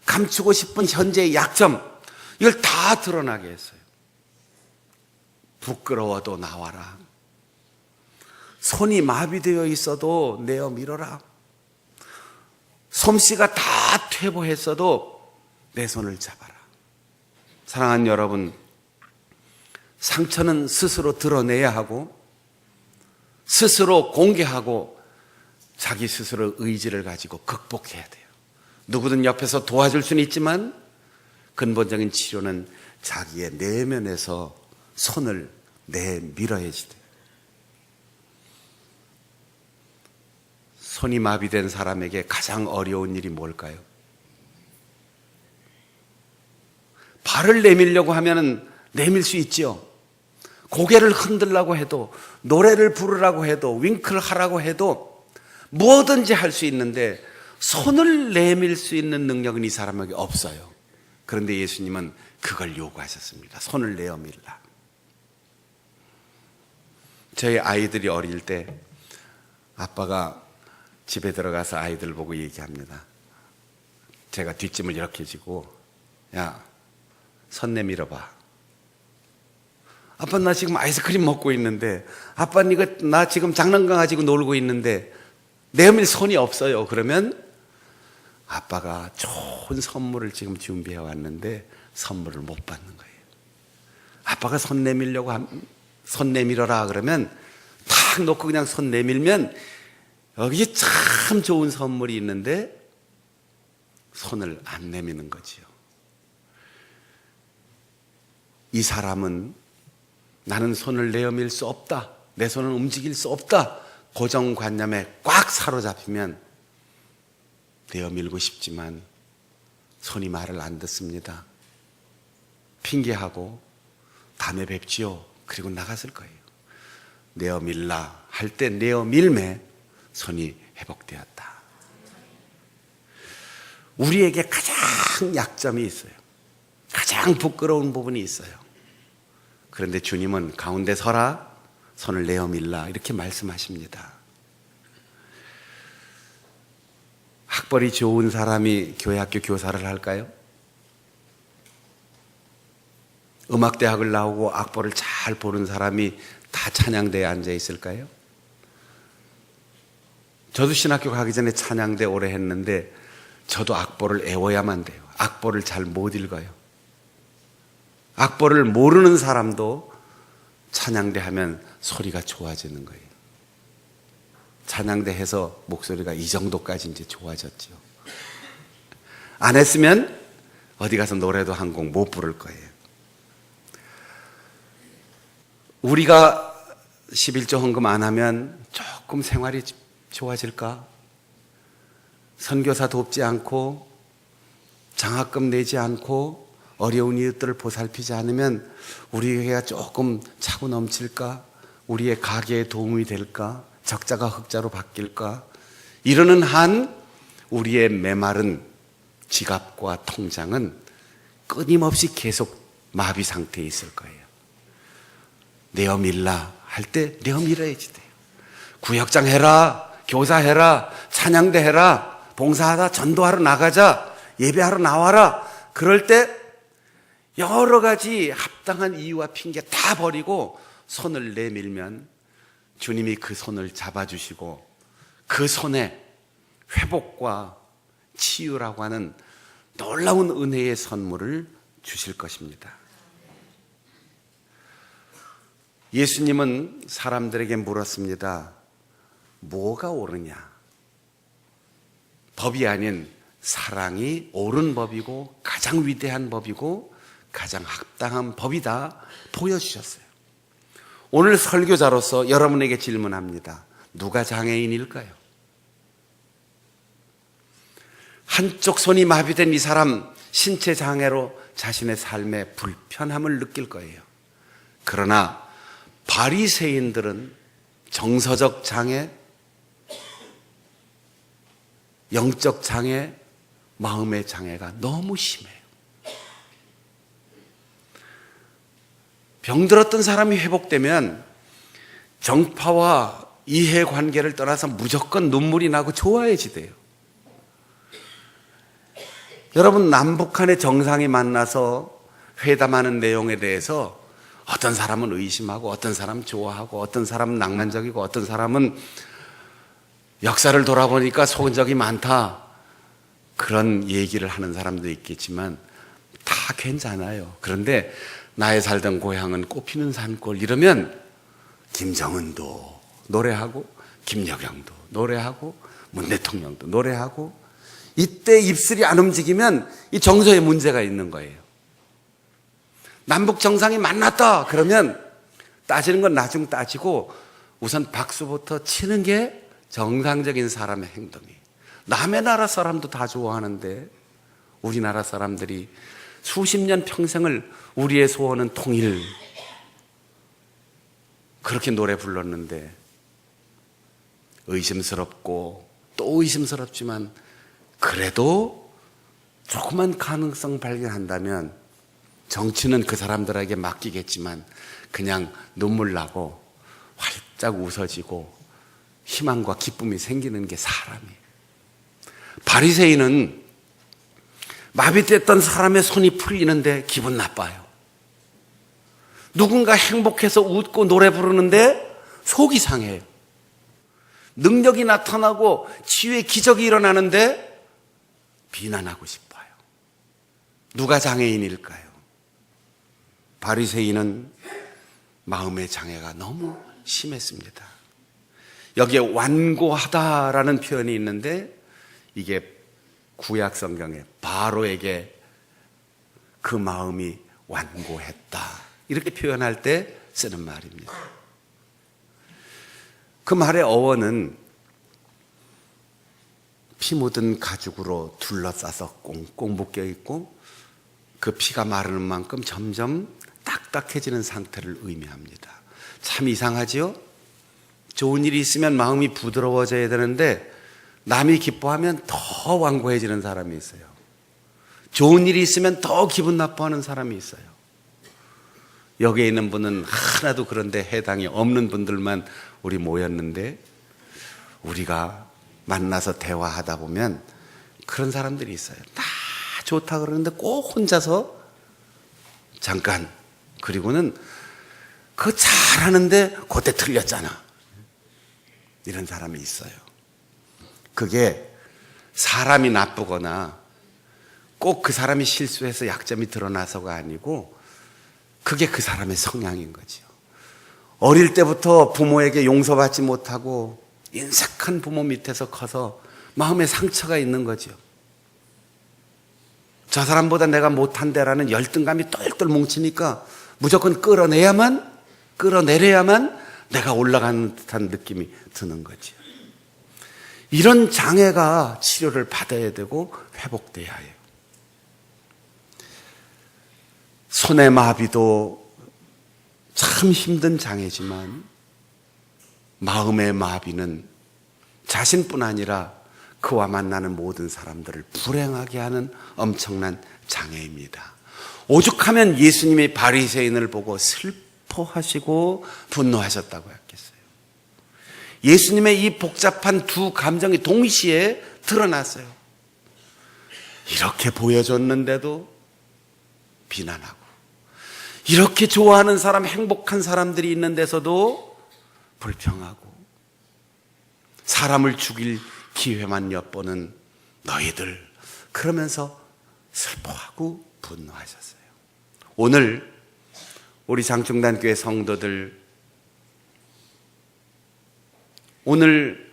감추고 싶은 현재의 약점, 이걸 다 드러나게 했어요. 부끄러워도 나와라. 손이 마비되어 있어도 내어 밀어라. 솜씨가 다 퇴보했어도 내 손을 잡아라. 사랑하는 여러분, 상처는 스스로 드러내야 하고 스스로 공개하고 자기 스스로 의지를 가지고 극복해야 돼요. 누구든 옆에서 도와줄 수는 있지만 근본적인 치료는 자기의 내면에서 손을 내밀어야지 돼요. 손이 마비된 사람에게 가장 어려운 일이 뭘까요? 발을 내밀려고 하면 내밀 수 있죠. 고개를 흔들라고 해도, 노래를 부르라고 해도, 윙크를 하라고 해도 뭐든지 할 수 있는데 손을 내밀 수 있는 능력은 이 사람에게 없어요. 그런데 예수님은 그걸 요구하셨습니다. 손을 내어 밀라. 저희 아이들이 어릴 때 아빠가 집에 들어가서 아이들 보고 얘기합니다. 제가 뒷짐을 이렇게 지고, 야, 손 내밀어봐. 아빠 나 지금 아이스크림 먹고 있는데, 아빠 나 지금 장난감 가지고 놀고 있는데 내밀 손이 없어요. 그러면 아빠가 좋은 선물을 지금 준비해 왔는데 선물을 못 받는 거예요. 아빠가 손 내밀어라 그러면 딱 놓고 그냥 손 내밀면 여기 참 좋은 선물이 있는데 손을 안 내미는 거지요. 이 사람은 나는 손을 내어밀 수 없다, 내 손은 움직일 수 없다, 고정관념에 꽉 사로잡히면 내어밀고 싶지만 손이 말을 안 듣습니다. 핑계하고 다음에 뵙지요 그리고 나갔을 거예요. 내어밀라 할 때 내어밀매 손이 회복되었다. 우리에게 가장 약점이 있어요. 가장 부끄러운 부분이 있어요. 그런데 주님은 가운데 서라, 손을 내어밀라 이렇게 말씀하십니다. 학벌이 좋은 사람이 교회학교 교사를 할까요? 음악대학을 나오고 악보를 잘 보는 사람이 다 찬양대에 앉아 있을까요? 저도 신학교 가기 전에 찬양대 오래 했는데 저도 악보를 애워야만 돼요. 악보를 잘 못 읽어요. 악보를 모르는 사람도 찬양대 하면 소리가 좋아지는 거예요. 찬양대 해서 목소리가 이 정도까지 이제 좋아졌죠. 안 했으면 어디 가서 노래도 한 곡 못 부를 거예요. 우리가 11조 헌금 안 하면 조금 생활이 좋아질까? 선교사 돕지 않고 장학금 내지 않고 어려운 이웃들을 보살피지 않으면 우리 교회가 조금 차고 넘칠까? 우리의 가게에 도움이 될까? 적자가 흑자로 바뀔까? 이러는 한 우리의 메마른 지갑과 통장은 끊임없이 계속 마비 상태에 있을 거예요. 내어밀라 할 때 내어밀어야지 돼요. 구역장 해라, 교사 해라, 찬양대 해라, 봉사하다 전도하러 나가자, 예배하러 나와라. 그럴 때 여러 가지 합당한 이유와 핑계 다 버리고 손을 내밀면 주님이 그 손을 잡아주시고 그 손에 회복과 치유라고 하는 놀라운 은혜의 선물을 주실 것입니다. 예수님은 사람들에게 물었습니다. 뭐가 옳으냐? 법이 아닌 사랑이 옳은 법이고 가장 위대한 법이고 가장 합당한 법이다 보여주셨어요. 오늘 설교자로서 여러분에게 질문합니다. 누가 장애인일까요? 한쪽 손이 마비된 이 사람 신체 장애로 자신의 삶에 불편함을 느낄 거예요. 그러나 바리새인들은 정서적 장애, 영적 장애, 마음의 장애가 너무 심해요. 병들었던 사람이 회복되면 정파와 이해관계를 떠나서 무조건 눈물이 나고 좋아해지대요. 여러분, 남북한의 정상이 만나서 회담하는 내용에 대해서 어떤 사람은 의심하고 어떤 사람은 좋아하고 어떤 사람은 낭만적이고 어떤 사람은 역사를 돌아보니까 속은 적이 많다, 그런 얘기를 하는 사람도 있겠지만 다 괜찮아요. 그런데 나의 살던 고향은 꽃피는 산골 이러면 김정은도 노래하고 김여경도 노래하고 문 대통령도 노래하고, 이때 입술이 안 움직이면 이 정서에 문제가 있는 거예요. 남북 정상이 만났다 그러면 따지는 건 나중 따지고 우선 박수부터 치는 게 정상적인 사람의 행동이에요. 남의 나라 사람도 다 좋아하는데 우리나라 사람들이 수십 년 평생을 우리의 소원은 통일, 그렇게 노래 불렀는데 의심스럽고 또 의심스럽지만 그래도 조그만 가능성 발견한다면 정치는 그 사람들에게 맡기겠지만 그냥 눈물 나고 활짝 웃어지고 희망과 기쁨이 생기는 게 사람이에요. 바리새인은 마비됐던 사람의 손이 풀리는데 기분 나빠요. 누군가 행복해서 웃고 노래 부르는데 속이 상해요. 능력이 나타나고 치유의 기적이 일어나는데 비난하고 싶어요. 누가 장애인일까요? 바리새인은 마음의 장애가 너무 심했습니다. 여기에 완고하다라는 표현이 있는데 이게 구약 성경에 바로에게 그 마음이 완고했다 이렇게 표현할 때 쓰는 말입니다. 그 말의 어원은 피 묻은 가죽으로 둘러싸서 꽁꽁 묶여 있고 그 피가 마르는 만큼 점점 딱딱해지는 상태를 의미합니다. 참 이상하지요? 좋은 일이 있으면 마음이 부드러워져야 되는데 남이 기뻐하면 더 완고해지는 사람이 있어요. 좋은 일이 있으면 더 기분 나빠하는 사람이 있어요. 여기에 있는 분은 하나도 그런데 해당이 없는 분들만 우리 모였는데 우리가 만나서 대화하다 보면 그런 사람들이 있어요. 다 좋다 그러는데 꼭 혼자서 잠깐, 그리고는 그거 잘하는데 그때 틀렸잖아, 이런 사람이 있어요. 그게 사람이 나쁘거나 꼭 그 사람이 실수해서 약점이 드러나서가 아니고 그게 그 사람의 성향인 거죠. 어릴 때부터 부모에게 용서받지 못하고 인색한 부모 밑에서 커서 마음에 상처가 있는 거죠. 저 사람보다 내가 못한다라는 열등감이 똘똘 뭉치니까 무조건 끌어내려야만 내가 올라가는 듯한 느낌이 드는 거죠. 이런 장애가 치료를 받아야 되고 회복돼야 해요. 손의 마비도 참 힘든 장애지만 마음의 마비는 자신뿐 아니라 그와 만나는 모든 사람들을 불행하게 하는 엄청난 장애입니다. 오죽하면 예수님이 바리새인을 보고 슬퍼하시고 분노하셨다고 했겠어요. 예수님의 이 복잡한 두 감정이 동시에 드러났어요. 이렇게 보여줬는데도 비난하고, 이렇게 좋아하는 사람, 행복한 사람들이 있는 데서도 불평하고, 사람을 죽일 기회만 엿보는 너희들, 그러면서 슬퍼하고 분노하셨어요. 오늘 우리 장충단교회 성도들, 오늘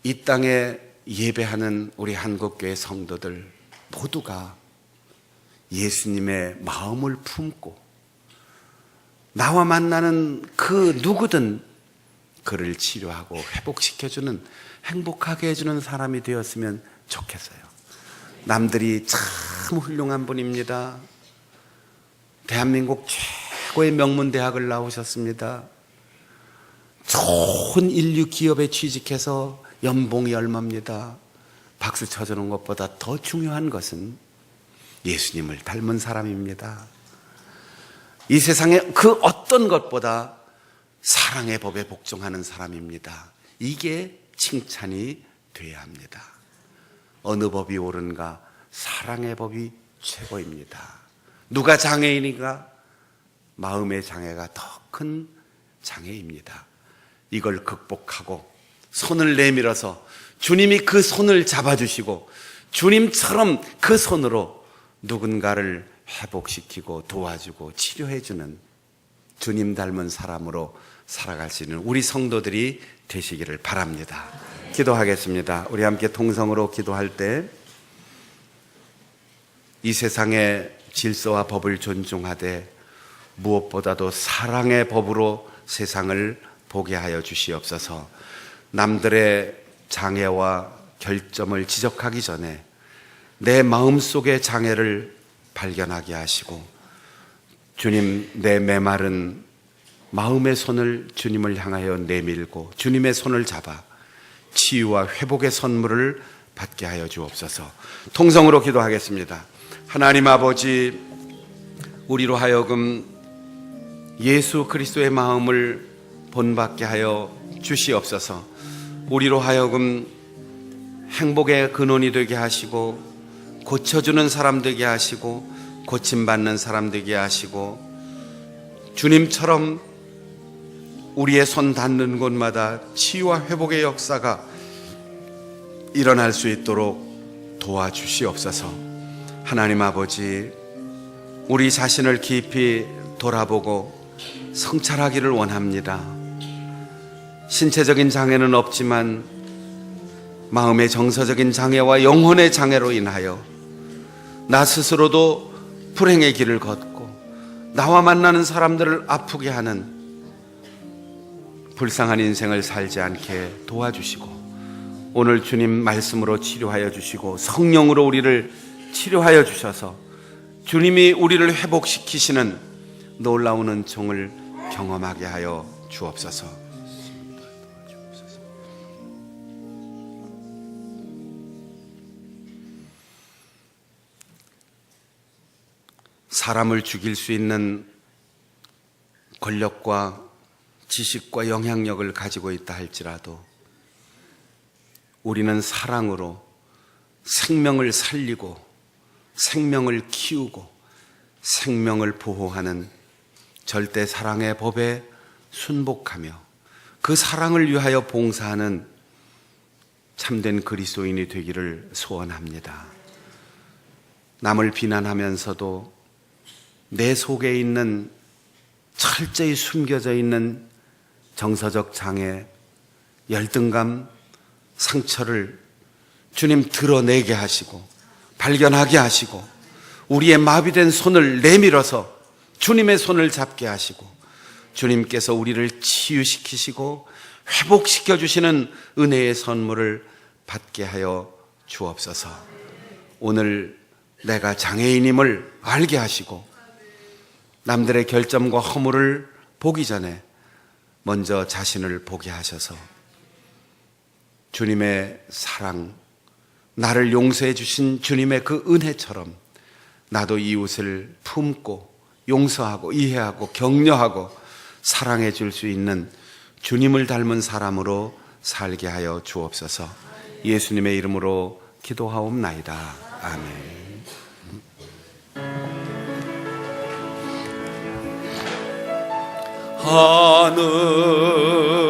이 땅에 예배하는 우리 한국교회 성도들 모두가 예수님의 마음을 품고 나와 만나는 그 누구든 그를 치료하고 회복시켜주는, 행복하게 해주는 사람이 되었으면 좋겠어요. 남들이 참 훌륭한 분입니다. 대한민국 최고의 명문대학을 나오셨습니다. 좋은 인류 기업에 취직해서 연봉이 얼마입니다. 박수 쳐주는 것보다 더 중요한 것은 예수님을 닮은 사람입니다. 이 세상에 그 어떤 것보다 사랑의 법에 복종하는 사람입니다. 이게 칭찬이 돼야 합니다. 어느 법이 옳은가? 사랑의 법이 최고입니다. 누가 장애인인가? 마음의 장애가 더 큰 장애입니다. 이걸 극복하고 손을 내밀어서 주님이 그 손을 잡아주시고 주님처럼 그 손으로 누군가를 회복시키고 도와주고 치료해주는 주님 닮은 사람으로 살아갈 수 있는 우리 성도들이 되시기를 바랍니다. 기도하겠습니다. 우리 함께 통성으로 기도할 때 이 세상의 질서와 법을 존중하되 무엇보다도 사랑의 법으로 세상을 보게 하여 주시옵소서. 남들의 장애와 결점을 지적하기 전에 내 마음속의 장애를 발견하게 하시고, 주님, 내 메마른 마음의 손을 주님을 향하여 내밀고 주님의 손을 잡아 치유와 회복의 선물을 받게 하여 주옵소서. 통성으로 기도하겠습니다. 하나님 아버지, 우리로 하여금 예수 그리스도의 마음을 본받게 하여 주시옵소서. 우리로 하여금 행복의 근원이 되게 하시고 고쳐주는 사람 되게 하시고 고침받는 사람 되게 하시고, 주님처럼 우리의 손 닿는 곳마다 치유와 회복의 역사가 일어날 수 있도록 도와주시옵소서. 하나님 아버지, 우리 자신을 깊이 돌아보고 성찰하기를 원합니다. 신체적인 장애는 없지만 마음의 정서적인 장애와 영혼의 장애로 인하여 나 스스로도 불행의 길을 걷고 나와 만나는 사람들을 아프게 하는 불쌍한 인생을 살지 않게 도와주시고, 오늘 주님 말씀으로 치료하여 주시고 성령으로 우리를 치료하여 주셔서 주님이 우리를 회복시키시는 놀라운 은총을 경험하게 하여 주옵소서. 사람을 죽일 수 있는 권력과 지식과 영향력을 가지고 있다 할지라도 우리는 사랑으로 생명을 살리고 생명을 키우고 생명을 보호하는 절대 사랑의 법에 순복하며 그 사랑을 위하여 봉사하는 참된 그리스도인이 되기를 소원합니다. 남을 비난하면서도 내 속에 있는 철저히 숨겨져 있는 정서적 장애, 열등감, 상처를 주님 드러내게 하시고 발견하게 하시고 우리의 마비된 손을 내밀어서 주님의 손을 잡게 하시고 주님께서 우리를 치유시키시고 회복시켜 주시는 은혜의 선물을 받게 하여 주옵소서. 오늘 내가 장애인임을 알게 하시고 남들의 결점과 허물을 보기 전에 먼저 자신을 보게 하셔서 주님의 사랑, 나를 용서해 주신 주님의 그 은혜처럼 나도 이웃을 품고 용서하고 이해하고 격려하고 사랑해 줄 수 있는 주님을 닮은 사람으로 살게 하여 주옵소서. 예수님의 이름으로 기도하옵나이다. 아멘.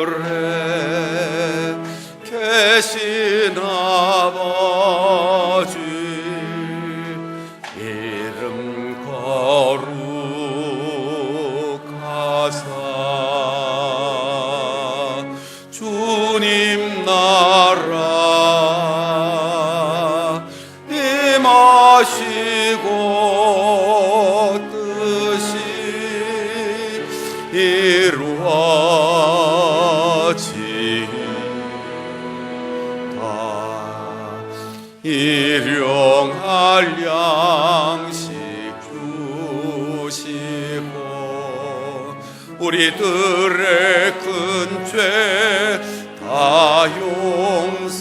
하늘에 계신 아버지 이름 거룩하사 주님 나라 임하시고 뜻이 이루어지다. 일용할 양식 주시고 우리들의 큰 죄 다 용서하옵시고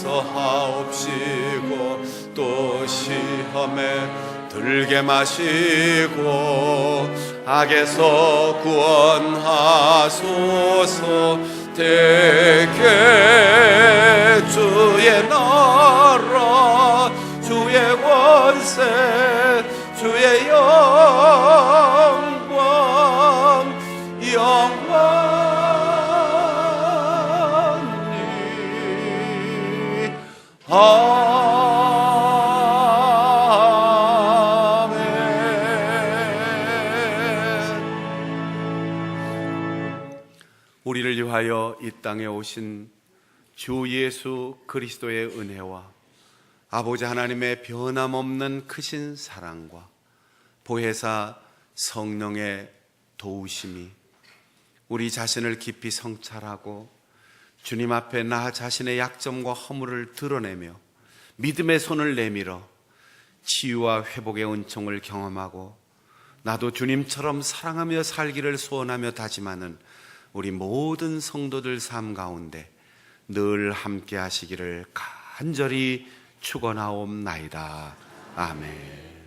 또 시험에 들게 마시고 악에서 구원하소서. 대개 주의 나라 주의 권세 주의 영광 영원히 우리를 위하여 이 땅에 오신 주 예수 그리스도의 은혜와 아버지 하나님의 변함없는 크신 사랑과 보혜사 성령의 도우심이 우리 자신을 깊이 성찰하고 주님 앞에 나 자신의 약점과 허물을 드러내며 믿음의 손을 내밀어 치유와 회복의 은총을 경험하고 나도 주님처럼 사랑하며 살기를 소원하며 다짐하는 우리 모든 성도들 삶 가운데 늘 함께 하시기를 간절히 축원하옵나이다. 아멘.